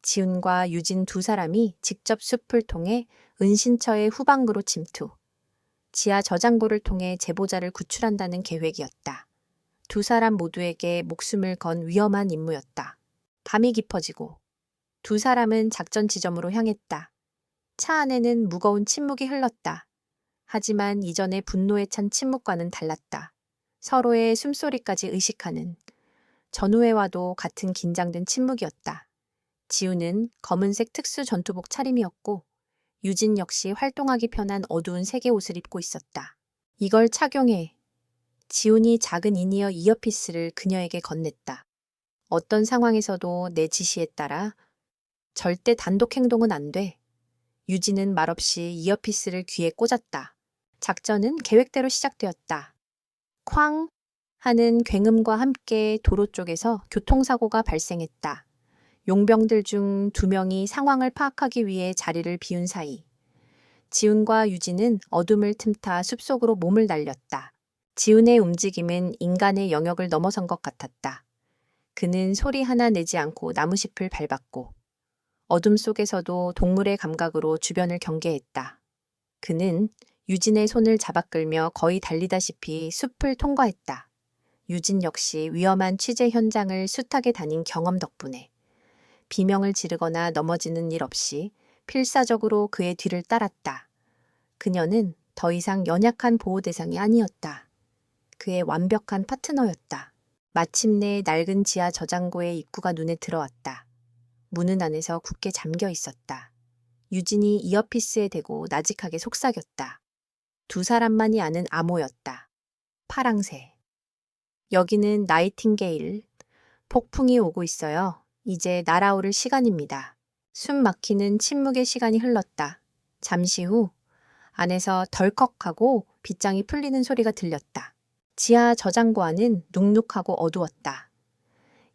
지훈과 유진 두 사람이 직접 숲을 통해 은신처의 후방구로 침투. 지하 저장고를 통해 제보자를 구출한다는 계획이었다. 두 사람 모두에게 목숨을 건 위험한 임무였다. 밤이 깊어지고 두 사람은 작전 지점으로 향했다. 차 안에는 무거운 침묵이 흘렀다. 하지만 이전의 분노에 찬 침묵과는 달랐다. 서로의 숨소리까지 의식하는 전후회와도 같은 긴장된 침묵이었다. 지훈은 검은색 특수 전투복 차림이었고 유진 역시 활동하기 편한 어두운 색의 옷을 입고 있었다. 이걸 착용해. 지훈이 작은 이니어 이어피스를 그녀에게 건넸다. 어떤 상황에서도 내 지시에 따라 절대 단독 행동은 안 돼. 유진은 말없이 이어피스를 귀에 꽂았다. 작전은 계획대로 시작되었다. 쾅 하는 굉음과 함께 도로 쪽에서 교통사고가 발생했다. 용병들 중 2명이 상황을 파악하기 위해 자리를 비운 사이 지훈과 유진은 어둠을 틈타 숲속으로 몸을 날렸다. 지훈의 움직임은 인간의 영역을 넘어선 것 같았다. 그는 소리 하나 내지 않고 나무잎을 밟았고 어둠 속에서도 동물의 감각으로 주변을 경계했다. 그는 유진의 손을 잡아 끌며 거의 달리다시피 숲을 통과했다. 유진 역시 위험한 취재 현장을 숱하게 다닌 경험 덕분에 비명을 지르거나 넘어지는 일 없이 필사적으로 그의 뒤를 따랐다. 그녀는 더 이상 연약한 보호 대상이 아니었다. 그의 완벽한 파트너였다. 마침내 낡은 지하 저장고의 입구가 눈에 들어왔다. 문은 안에서 굳게 잠겨 있었다. 유진이 이어피스에 대고 나직하게 속삭였다. 두 사람만이 아는 암호였다. 파랑새. 여기는 나이팅게일. 폭풍이 오고 있어요. 이제 날아오를 시간입니다. 숨 막히는 침묵의 시간이 흘렀다. 잠시 후 안에서 덜컥하고 빗장이 풀리는 소리가 들렸다. 지하 저장고 안은 눅눅하고 어두웠다.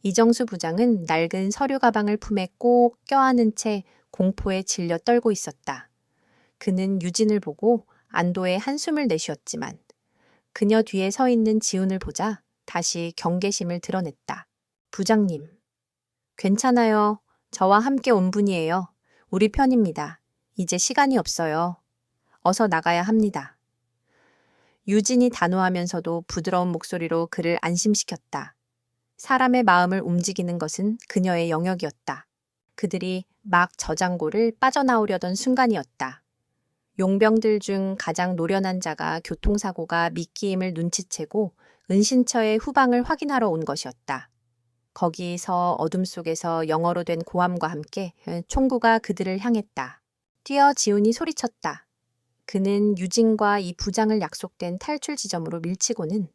이정수 부장은 낡은 서류 가방을 품에 꼭 껴안은 채 공포에 질려 떨고 있었다. 그는 유진을 보고 안도의 한숨을 내쉬었지만 그녀 뒤에 서 있는 지훈을 보자 다시 경계심을 드러냈다. 부장님, 괜찮아요. 저와 함께 온 분이에요. 우리 편입니다. 이제 시간이 없어요. 어서 나가야 합니다. 유진이 단호하면서도 부드러운 목소리로 그를 안심시켰다. 사람의 마음을 움직이는 것은 그녀의 영역이었다. 그들이 막 저장고를 빠져나오려던 순간이었다. 용병들 중 가장 노련한 자가 교통사고가 미끼임을 눈치채고 은신처의 후방을 확인하러 온 것이었다. 거기서 어둠 속에서 영어로 된 고함과 함께 총구가 그들을 향했다. 뛰어 지훈이 소리쳤다. 그는 유진과 이 부장을 약속된 탈출 지점으로 밀치고는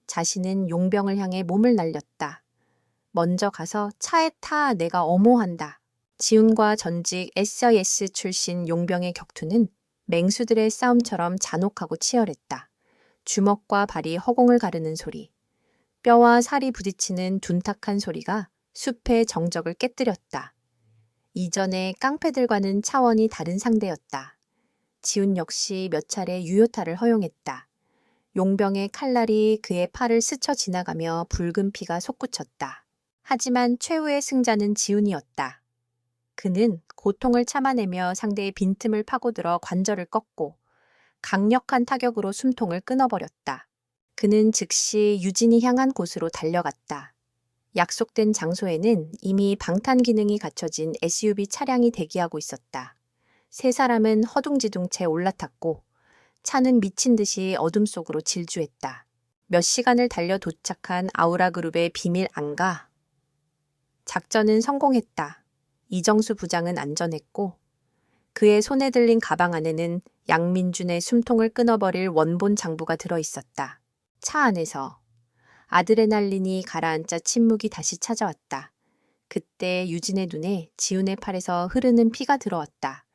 자신은 용병을 향해 몸을 날렸다. 먼저 가서 차에 타, 내가 엄호한다. 지훈과 전직 SIS 출신 용병의 격투는 맹수들의 싸움처럼 잔혹하고 치열했다. 주먹과 발이 허공을 가르는 소리, 뼈와 살이 부딪히는 둔탁한 소리가 숲의 정적을 깨뜨렸다. 이전의 깡패들과는 차원이 다른 상대였다. 지훈 역시 몇 차례 유효타를 허용했다. 용병의 칼날이 그의 팔을 스쳐 지나가며 붉은 피가 솟구쳤다. 하지만 최후의 승자는 지훈이었다. 그는 고통을 참아내며 상대의 빈틈을 파고들어 관절을 꺾고 강력한 타격으로 숨통을 끊어버렸다. 그는 즉시 유진이 향한 곳으로 달려갔다. 약속된 장소에는 이미 방탄 기능이 갖춰진 SUV 차량이 대기하고 있었다. 세 사람은 허둥지둥 채 올라탔고 차는 미친 듯이 어둠 속으로 질주했다. 몇 시간을 달려 도착한 아우라 그룹의 비밀 안가. 작전은 성공했다. 이정수 부장은 안전했고 그의 손에 들린 가방 안에는 양민준의 숨통을 끊어버릴 원본 장부가 들어있었다. 차 안에서 아드레날린이 가라앉자 침묵이 다시 찾아왔다. 그때 유진의 눈에 지훈의 팔에서 흐르는 피가 들어왔다.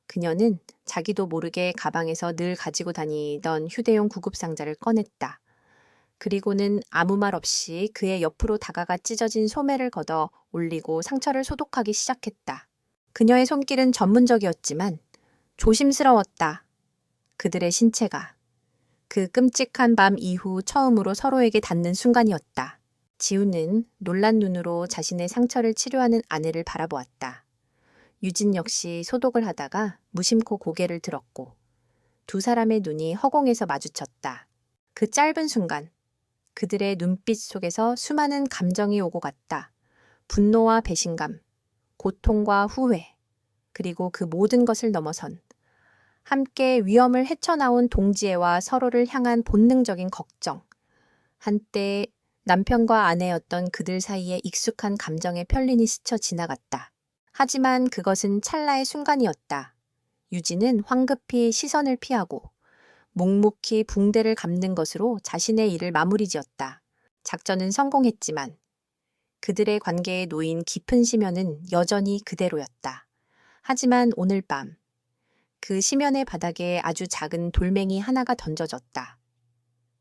그녀는 자기도 모르게 가방에서 늘 가지고 다니던 휴대용 구급상자를 꺼냈다. 그리고는 아무 말 없이 그의 옆으로 다가가 찢어진 소매를 걷어 올리고 상처를 소독하기 시작했다. 그녀의 손길은 전문적이었지만 조심스러웠다. 그들의 신체가 그 끔찍한 밤 이후 처음으로 서로에게 닿는 순간이었다. 지훈은 놀란 눈으로 자신의 상처를 치료하는 아내를 바라보았다. 유진 역시 소독을 하다가 무심코 고개를 들었고 두 사람의 눈이 허공에서 마주쳤다. 그 짧은 순간 그들의 눈빛 속에서 수많은 감정이 오고 갔다. 분노와 배신감, 고통과 후회, 그리고 그 모든 것을 넘어선 함께 위험을 헤쳐나온 동지애와 서로를 향한 본능적인 걱정. 한때 남편과 아내였던 그들 사이에 익숙한 감정의 편린이 스쳐 지나갔다. 하지만 그것은 찰나의 순간이었다. 유진은 황급히 시선을 피하고 묵묵히 붕대를 감는 것으로 자신의 일을 마무리 지었다. 작전은 성공했지만 그들의 관계에 놓인 깊은 심연은 여전히 그대로였다. 하지만 오늘 밤 그 심연의 바닥에 아주 작은 돌멩이 하나가 던져졌다.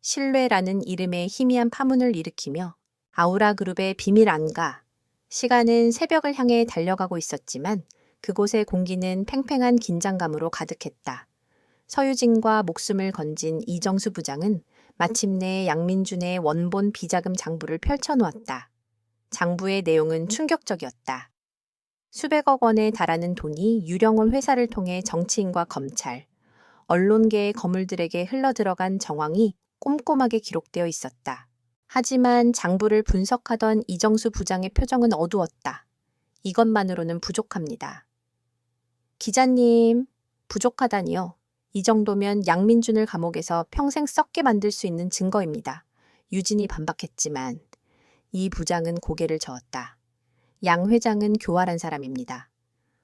신뢰라는 이름의 희미한 파문을 일으키며 아우라 그룹의 비밀 안가. 시간은 새벽을 향해 달려가고 있었지만 그곳의 공기는 팽팽한 긴장감으로 가득했다. 서유진과 목숨을 건진 이정수 부장은 마침내 양민준의 원본 비자금 장부를 펼쳐놓았다. 장부의 내용은 충격적이었다. 수백억 원에 달하는 돈이 유령원 회사를 통해 정치인과 검찰, 언론계의 거물들에게 흘러들어간 정황이 꼼꼼하게 기록되어 있었다. 하지만 장부를 분석하던 이정수 부장의 표정은 어두웠다. 이것만으로는 부족합니다. 기자님, 부족하다니요. 이 정도면 양민준을 감옥에서 평생 썩게 만들 수 있는 증거입니다. 유진이 반박했지만 이 부장은 고개를 저었다. 양 회장은 교활한 사람입니다.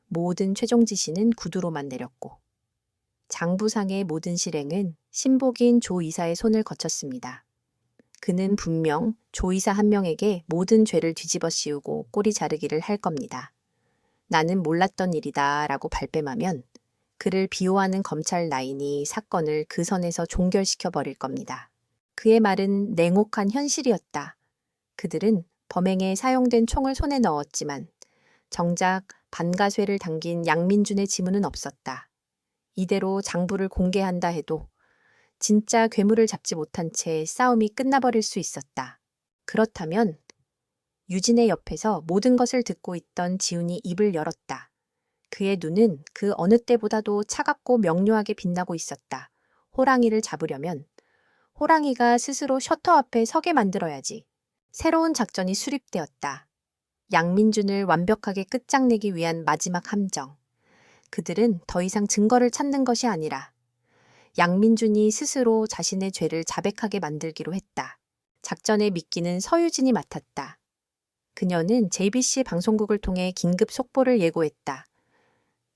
모든 최종 지시는 구두로만 내렸고 장부상의 모든 실행은 신복인 조 이사의 손을 거쳤습니다. 그는 분명 조 이사 한 명에게 모든 죄를 뒤집어 씌우고 꼬리 자르기를 할 겁니다. 나는 몰랐던 일이다 라고 발뺌하면 그를 비호하는 검찰 라인이 사건을 그 선에서 종결시켜 버릴 겁니다. 그의 말은 냉혹한 현실이었다. 그들은 범행에 사용된 총을 손에 넣었지만 정작 반가쇠를 당긴 양민준의 지문은 없었다. 이대로 장부를 공개한다 해도 진짜 괴물을 잡지 못한 채 싸움이 끝나버릴 수 있었다. 그렇다면 유진의 옆에서 모든 것을 듣고 있던 지훈이 입을 열었다. 그의 눈은 그 어느 때보다도 차갑고 명료하게 빛나고 있었다. 호랑이를 잡으려면 호랑이가 스스로 셔터 앞에 서게 만들어야지. 새로운 작전이 수립되었다. 양민준을 완벽하게 끝장내기 위한 마지막 함정. 그들은 더 이상 증거를 찾는 것이 아니라 양민준이 스스로 자신의 죄를 자백하게 만들기로 했다. 작전의 미끼는 서유진이 맡았다. 그녀는 JBC 방송국을 통해 긴급 속보를 예고했다.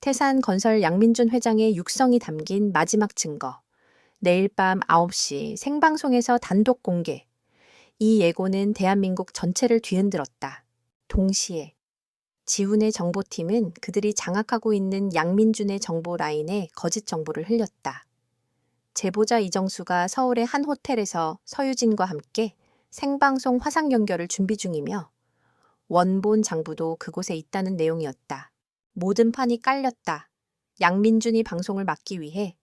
태산건설 양민준 회장의 육성이 담긴 마지막 증거. 내일 밤 9시 생방송에서 단독 공개. 이 예고는 대한민국 전체를 뒤흔들었다. 동시에 지훈의 정보팀은 그들이 장악하고 있는 양민준의 정보 라인에 거짓 정보를 흘렸다. 제보자 이정수가 서울의 한 호텔에서 서유진과 함께 생방송 화상 연결을 준비 중이며 원본 장부도 그곳에 있다는 내용이었다. 모든 판이 깔렸다. 양민준이 방송을 막기 위해,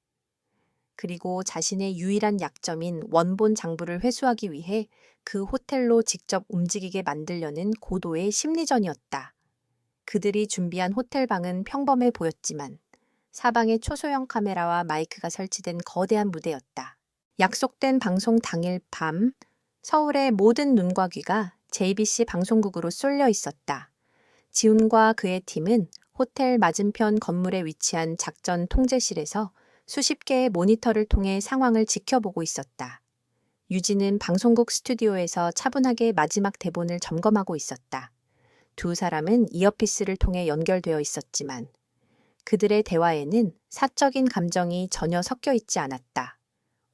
그리고 자신의 유일한 약점인 원본 장부를 회수하기 위해 그 호텔로 직접 움직이게 만들려는 고도의 심리전이었다. 그들이 준비한 호텔방은 평범해 보였지만 사방에 초소형 카메라와 마이크가 설치된 거대한 무대였다. 약속된 방송 당일 밤, 서울의 모든 눈과 귀가 JBC 방송국으로 쏠려 있었다. 지훈과 그의 팀은 호텔 맞은편 건물에 위치한 작전 통제실에서 수십 개의 모니터를 통해 상황을 지켜보고 있었다. 유진은 방송국 스튜디오에서 차분하게 마지막 대본을 점검하고 있었다. 두 사람은 이어피스를 통해 연결되어 있었지만 그들의 대화에는 사적인 감정이 전혀 섞여 있지 않았다.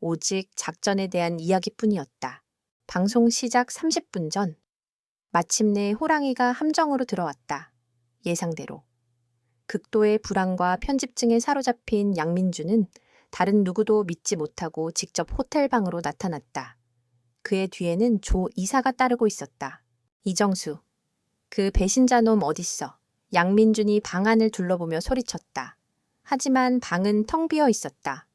오직 작전에 대한 이야기뿐이었다. 방송 시작 30분 전, 마침내 호랑이가 함정으로 들어왔다. 예상대로. 극도의 불안과 편집증에 사로잡힌 양민준은 다른 누구도 믿지 못하고 직접 호텔 방으로 나타났다. 그의 뒤에는 조 이사가 따르고 있었다. 이정수, 그 배신자놈 어딨어? 양민준이 방 안을 둘러보며 소리쳤다. 하지만 방은 텅 비어 있었다.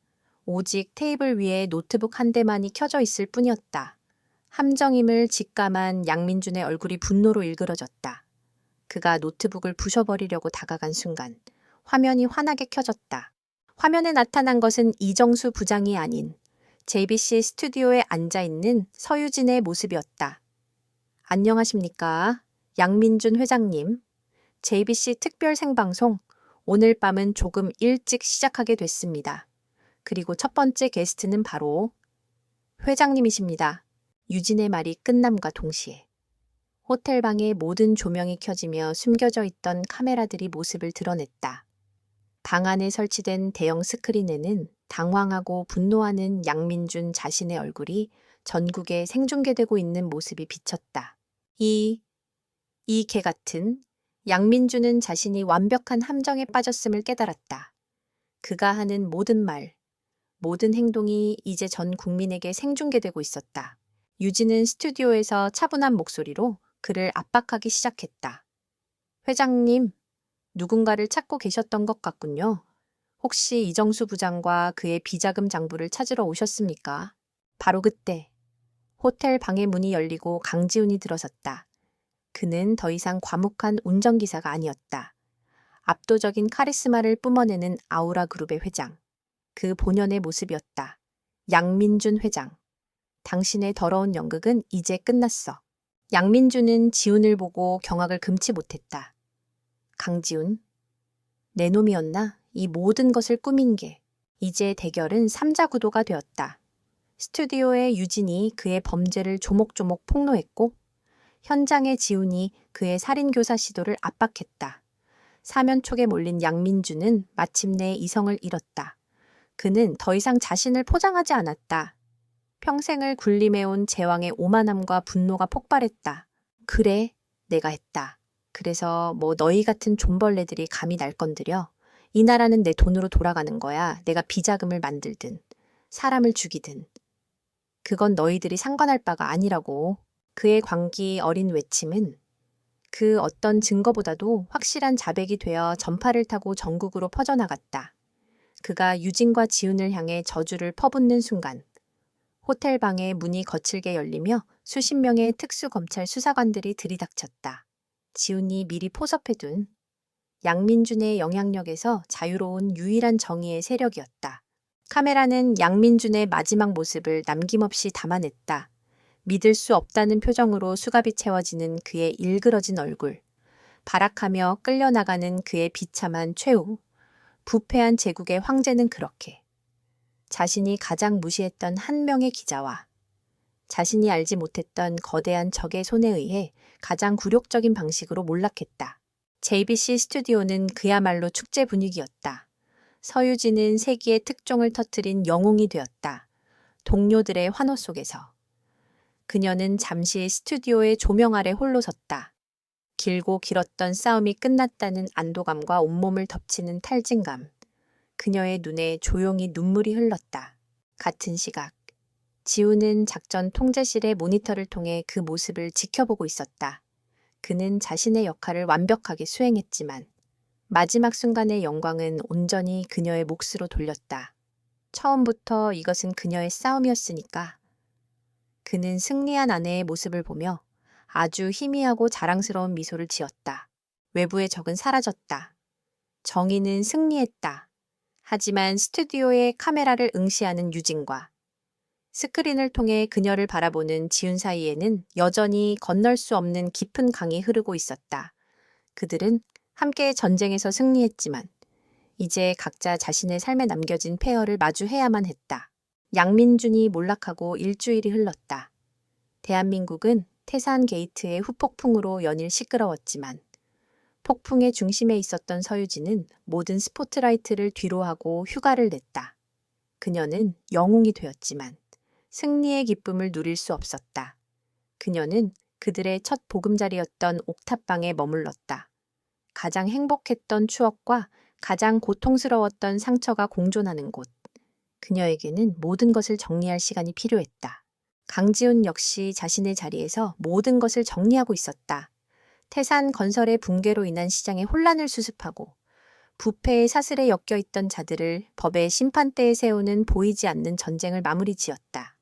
오직 테이블 위에 노트북 한 대만이 켜져 있을 뿐이었다. 함정임을 직감한 양민준의 얼굴이 분노로 일그러졌다. 그가 노트북을 부셔버리려고 다가간 순간 화면이 환하게 켜졌다. 화면에 나타난 것은 이정수 부장이 아닌 JBC 스튜디오에 앉아있는 서유진의 모습이었다. 안녕하십니까? 양민준 회장님. JBC 특별 생방송 오늘 밤은 조금 일찍 시작하게 됐습니다. 그리고 첫 번째 게스트는 바로 회장님이십니다. 유진의 말이 끝남과 동시에 호텔방의 모든 조명이 켜지며 숨겨져 있던 카메라들이 모습을 드러냈다. 방 안에 설치된 대형 스크린에는 당황하고 분노하는 양민준 자신의 얼굴이 전국에 생중계되고 있는 모습이 비쳤다. 이 개 같은 양민준은 자신이 완벽한 함정에 빠졌음을 깨달았다. 그가 하는 모든 말, 모든 행동이 이제 전 국민에게 생중계되고 있었다. 유진은 스튜디오에서 차분한 목소리로 그를 압박하기 시작했다. 회장님, 누군가를 찾고 계셨던 것 같군요. 혹시 이정수 부장과 그의 비자금 장부를 찾으러 오셨습니까? 바로 그때 호텔 방의 문이 열리고 강지훈이 들어섰다. 그는 더 이상 과묵한 운전기사가 아니었다. 압도적인 카리스마를 뿜어내는 아우라 그룹의 회장. 그 본연의 모습이었다. 양민준 회장. 당신의 더러운 연극은 이제 끝났어. 양민준은 지훈을 보고 경악을 금치 못했다. 강지훈, 내 놈이었나? 이 모든 것을 꾸민 게. 이제 대결은 삼자구도가 되었다. 스튜디오의 유진이 그의 범죄를 조목조목 폭로했고 현장의 지훈이 그의 살인교사 시도를 압박했다. 사면촉에 몰린 양민준은 마침내 이성을 잃었다. 그는 더 이상 자신을 포장하지 않았다. 평생을 군림해온 제왕의 오만함과 분노가 폭발했다. 그래, 내가 했다. 그래서 뭐 너희 같은 존벌레들이 감히 날 건드려? 이 나라는 내 돈으로 돌아가는 거야. 내가 비자금을 만들든 사람을 죽이든. 그건 너희들이 상관할 바가 아니라고. 그의 광기 어린 외침은 그 어떤 증거보다도 확실한 자백이 되어 전파를 타고 전국으로 퍼져나갔다. 그가 유진과 지훈을 향해 저주를 퍼붓는 순간 호텔 방의 문이 거칠게 열리며 수십 명의 특수검찰 수사관들이 들이닥쳤다. 지훈이 미리 포섭해둔 양민준의 영향력에서 자유로운 유일한 정의의 세력이었다. 카메라는 양민준의 마지막 모습을 남김없이 담아냈다. 믿을 수 없다는 표정으로 수갑이 채워지는 그의 일그러진 얼굴, 발악하며 끌려나가는 그의 비참한 최후, 부패한 제국의 황제는 그렇게 자신이 가장 무시했던 한 명의 기자와 자신이 알지 못했던 거대한 적의 손에 의해 가장 굴욕적인 방식으로 몰락했다. JBC 스튜디오는 그야말로 축제 분위기였다. 서유진은 세기의 특종을 터뜨린 영웅이 되었다. 동료들의 환호 속에서. 그녀는 잠시 스튜디오의 조명 아래 홀로 섰다. 길고 길었던 싸움이 끝났다는 안도감과 온몸을 덮치는 탈진감. 그녀의 눈에 조용히 눈물이 흘렀다. 같은 시각. 지우는 작전 통제실의 모니터를 통해 그 모습을 지켜보고 있었다. 그는 자신의 역할을 완벽하게 수행했지만 마지막 순간의 영광은 온전히 그녀의 몫으로 돌렸다. 처음부터 이것은 그녀의 싸움이었으니까. 그는 승리한 아내의 모습을 보며 아주 희미하고 자랑스러운 미소를 지었다. 외부의 적은 사라졌다. 정의는 승리했다. 하지만 스튜디오의 카메라를 응시하는 유진과 스크린을 통해 그녀를 바라보는 지훈 사이에는 여전히 건널 수 없는 깊은 강이 흐르고 있었다. 그들은 함께 전쟁에서 승리했지만 이제 각자 자신의 삶에 남겨진 폐허를 마주해야만 했다. 양민준이 몰락하고 일주일이 흘렀다. 대한민국은 태산 게이트의 후폭풍으로 연일 시끄러웠지만 폭풍의 중심에 있었던 서유진은 모든 스포트라이트를 뒤로하고 휴가를 냈다. 그녀는 영웅이 되었지만 승리의 기쁨을 누릴 수 없었다. 그녀는 그들의 첫 보금자리였던 옥탑방에 머물렀다. 가장 행복했던 추억과 가장 고통스러웠던 상처가 공존하는 곳. 그녀에게는 모든 것을 정리할 시간이 필요했다. 강지훈 역시 자신의 자리에서 모든 것을 정리하고 있었다. 태산 건설의 붕괴로 인한 시장의 혼란을 수습하고 부패의 사슬에 엮여 있던 자들을 법의 심판대에 세우는 보이지 않는 전쟁을 마무리 지었다.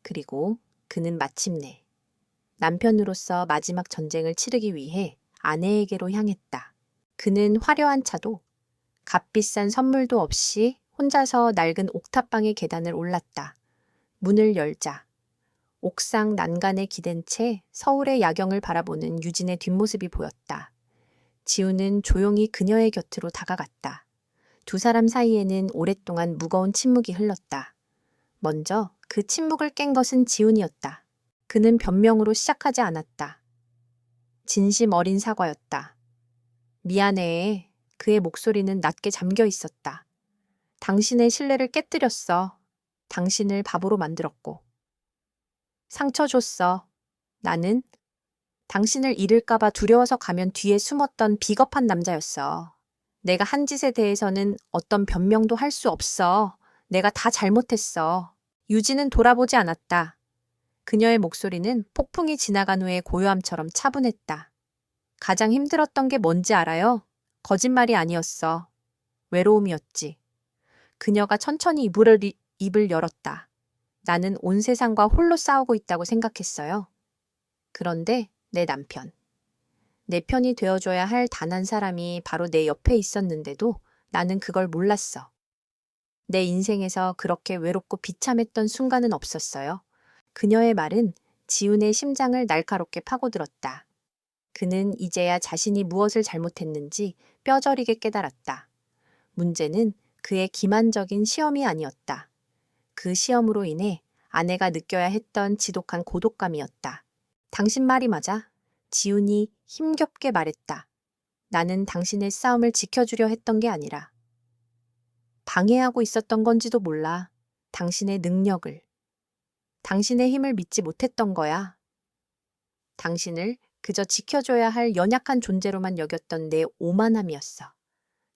그리고 그는 마침내 남편으로서 마지막 전쟁을 치르기 위해 아내에게로 향했다. 그는 화려한 차도 값비싼 선물도 없이 혼자서 낡은 옥탑방의 계단을 올랐다. 문을 열자 옥상 난간에 기댄 채 서울의 야경을 바라보는 유진의 뒷모습이 보였다. 지우는 조용히 그녀의 곁으로 다가갔다. 두 사람 사이에는 오랫동안 무거운 침묵이 흘렀다. 먼저 그 침묵을 깬 것은 지훈이었다. 그는 변명으로 시작하지 않았다. 진심 어린 사과였다. 미안해. 그의 목소리는 낮게 잠겨 있었다. 당신의 신뢰를 깨뜨렸어. 당신을 바보로 만들었고. 상처 줬어. 나는 당신을 잃을까봐 두려워서 가면 뒤에 숨었던 비겁한 남자였어. 내가 한 짓에 대해서는 어떤 변명도 할 수 없어. 내가 다 잘못했어. 유진은 돌아보지 않았다. 그녀의 목소리는 폭풍이 지나간 후의 고요함처럼 차분했다. 가장 힘들었던 게 뭔지 알아요? 거짓말이 아니었어. 외로움이었지. 그녀가 천천히 입을 열었다. 나는 온 세상과 홀로 싸우고 있다고 생각했어요. 그런데 내 남편. 내 편이 되어줘야 할 단 한 사람이 바로 내 옆에 있었는데도 나는 그걸 몰랐어. 내 인생에서 그렇게 외롭고 비참했던 순간은 없었어요. 그녀의 말은 지훈의 심장을 날카롭게 파고들었다. 그는 이제야 자신이 무엇을 잘못했는지 뼈저리게 깨달았다. 문제는 그의 기만적인 시험이 아니었다. 그 시험으로 인해 아내가 느껴야 했던 지독한 고독감이었다. 당신 말이 맞아. 지훈이 힘겹게 말했다. 나는 당신의 싸움을 지켜주려 했던 게 아니라 방해하고 있었던 건지도 몰라. 당신의 능력을. 당신의 힘을 믿지 못했던 거야. 당신을 그저 지켜줘야 할 연약한 존재로만 여겼던 내 오만함이었어.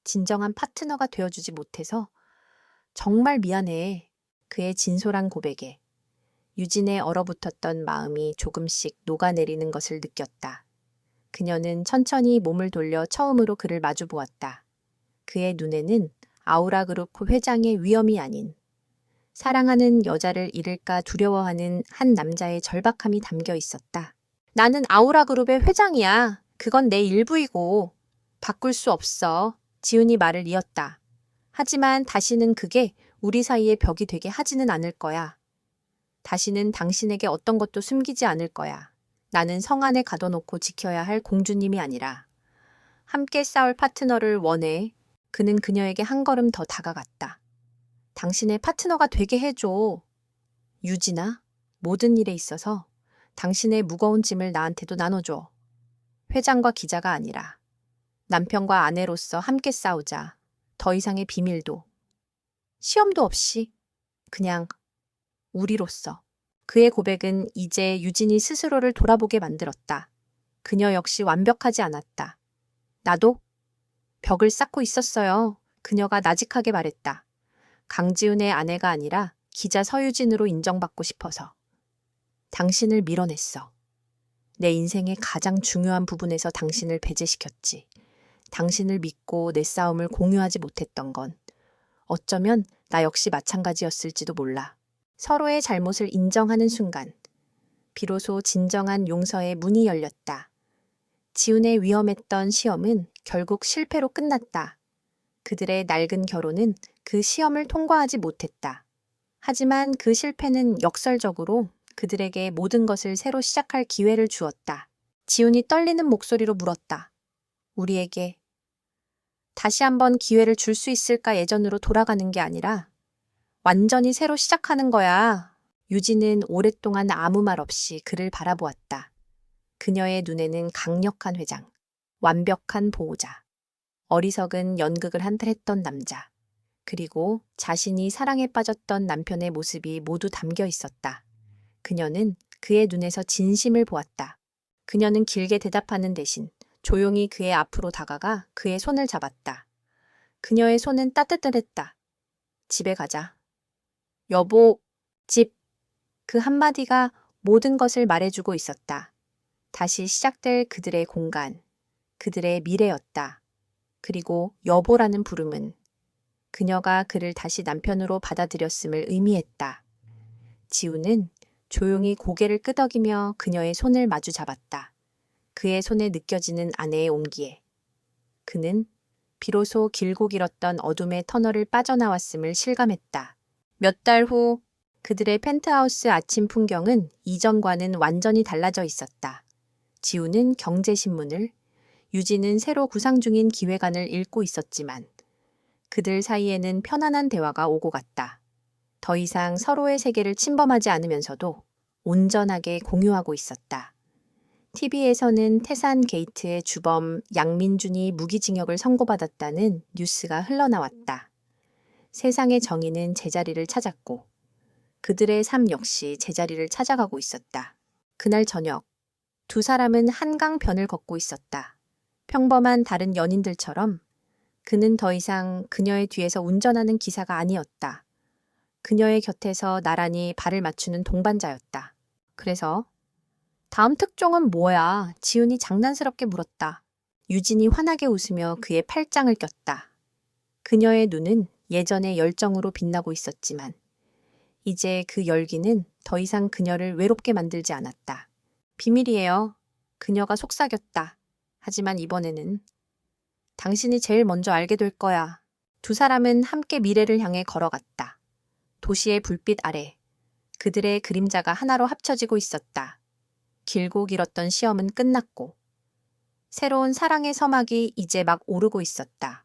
진정한 파트너가 되어주지 못해서 정말 미안해. 그의 진솔한 고백에 유진의 얼어붙었던 마음이 조금씩 녹아내리는 것을 느꼈다. 그녀는 천천히 몸을 돌려 처음으로 그를 마주보았다. 그의 눈에는 아우라그룹 회장의 위험이 아닌 사랑하는 여자를 잃을까 두려워하는 한 남자의 절박함이 담겨 있었다. 나는 아우라그룹의 회장이야. 그건 내 일부이고 바꿀 수 없어. 지훈이 말을 이었다. 하지만 다시는 그게 우리 사이의 벽이 되게 하지는 않을 거야. 다시는 당신에게 어떤 것도 숨기지 않을 거야. 나는 성 안에 가둬놓고 지켜야 할 공주님이 아니라 함께 싸울 파트너를 원해. 그는 그녀에게 한 걸음 더 다가갔다. 당신의 파트너가 되게 해줘. 유진아, 모든 일에 있어서 당신의 무거운 짐을 나한테도 나눠줘. 회장과 기자가 아니라 남편과 아내로서 함께 싸우자. 더 이상의 비밀도, 시험도 없이 그냥 우리로서. 그의 고백은 이제 유진이 스스로를 돌아보게 만들었다. 그녀 역시 완벽하지 않았다. 나도 벽을 쌓고 있었어요. 그녀가 나직하게 말했다. 강지훈의 아내가 아니라 기자 서유진으로 인정받고 싶어서. 당신을 밀어냈어. 내 인생의 가장 중요한 부분에서 당신을 배제시켰지. 당신을 믿고 내 싸움을 공유하지 못했던 건 어쩌면 나 역시 마찬가지였을지도 몰라. 서로의 잘못을 인정하는 순간, 비로소 진정한 용서의 문이 열렸다. 지훈의 위험했던 시험은 결국 실패로 끝났다. 그들의 낡은 결혼은 그 시험을 통과하지 못했다. 하지만 그 실패는 역설적으로 그들에게 모든 것을 새로 시작할 기회를 주었다. 지훈이 떨리는 목소리로 물었다. 우리에게 다시 한번 기회를 줄 수 있을까? 예전으로 돌아가는 게 아니라 완전히 새로 시작하는 거야. 유진은 오랫동안 아무 말 없이 그를 바라보았다. 그녀의 눈에는 강력한 회장, 완벽한 보호자, 어리석은 연극을 한 달 했던 남자, 그리고 자신이 사랑에 빠졌던 남편의 모습이 모두 담겨 있었다. 그녀는 그의 눈에서 진심을 보았다. 그녀는 길게 대답하는 대신 조용히 그의 앞으로 다가가 그의 손을 잡았다. 그녀의 손은 따뜻했다. 집에 가자. 여보, 집. 그 한마디가 모든 것을 말해주고 있었다. 다시 시작될 그들의 공간, 그들의 미래였다. 그리고 여보라는 부름은 그녀가 그를 다시 남편으로 받아들였음을 의미했다. 지우는 조용히 고개를 끄덕이며 그녀의 손을 마주 잡았다. 그의 손에 느껴지는 아내의 온기에 그는 비로소 길고 길었던 어둠의 터널을 빠져나왔음을 실감했다. 몇 달 후 그들의 펜트하우스 아침 풍경은 이전과는 완전히 달라져 있었다. 지우는 경제신문을, 유진은 새로 구상 중인 기획안을 읽고 있었지만 그들 사이에는 편안한 대화가 오고 갔다. 더 이상 서로의 세계를 침범하지 않으면서도 온전하게 공유하고 있었다. TV에서는 태산 게이트의 주범 양민준이 무기징역을 선고받았다는 뉴스가 흘러나왔다. 세상의 정의는 제자리를 찾았고 그들의 삶 역시 제자리를 찾아가고 있었다. 그날 저녁, 두 사람은 한강변을 걷고 있었다. 평범한 다른 연인들처럼 그는 더 이상 그녀의 뒤에서 운전하는 기사가 아니었다. 그녀의 곁에서 나란히 발을 맞추는 동반자였다. 그래서 다음 특종은 뭐야? 지훈이 장난스럽게 물었다. 유진이 환하게 웃으며 그의 팔짱을 꼈다. 그녀의 눈은 예전의 열정으로 빛나고 있었지만 이제 그 열기는 더 이상 그녀를 외롭게 만들지 않았다. 비밀이에요. 그녀가 속삭였다. 하지만 이번에는 당신이 제일 먼저 알게 될 거야. 두 사람은 함께 미래를 향해 걸어갔다. 도시의 불빛 아래 그들의 그림자가 하나로 합쳐지고 있었다. 길고 길었던 시험은 끝났고 새로운 사랑의 서막이 이제 막 오르고 있었다.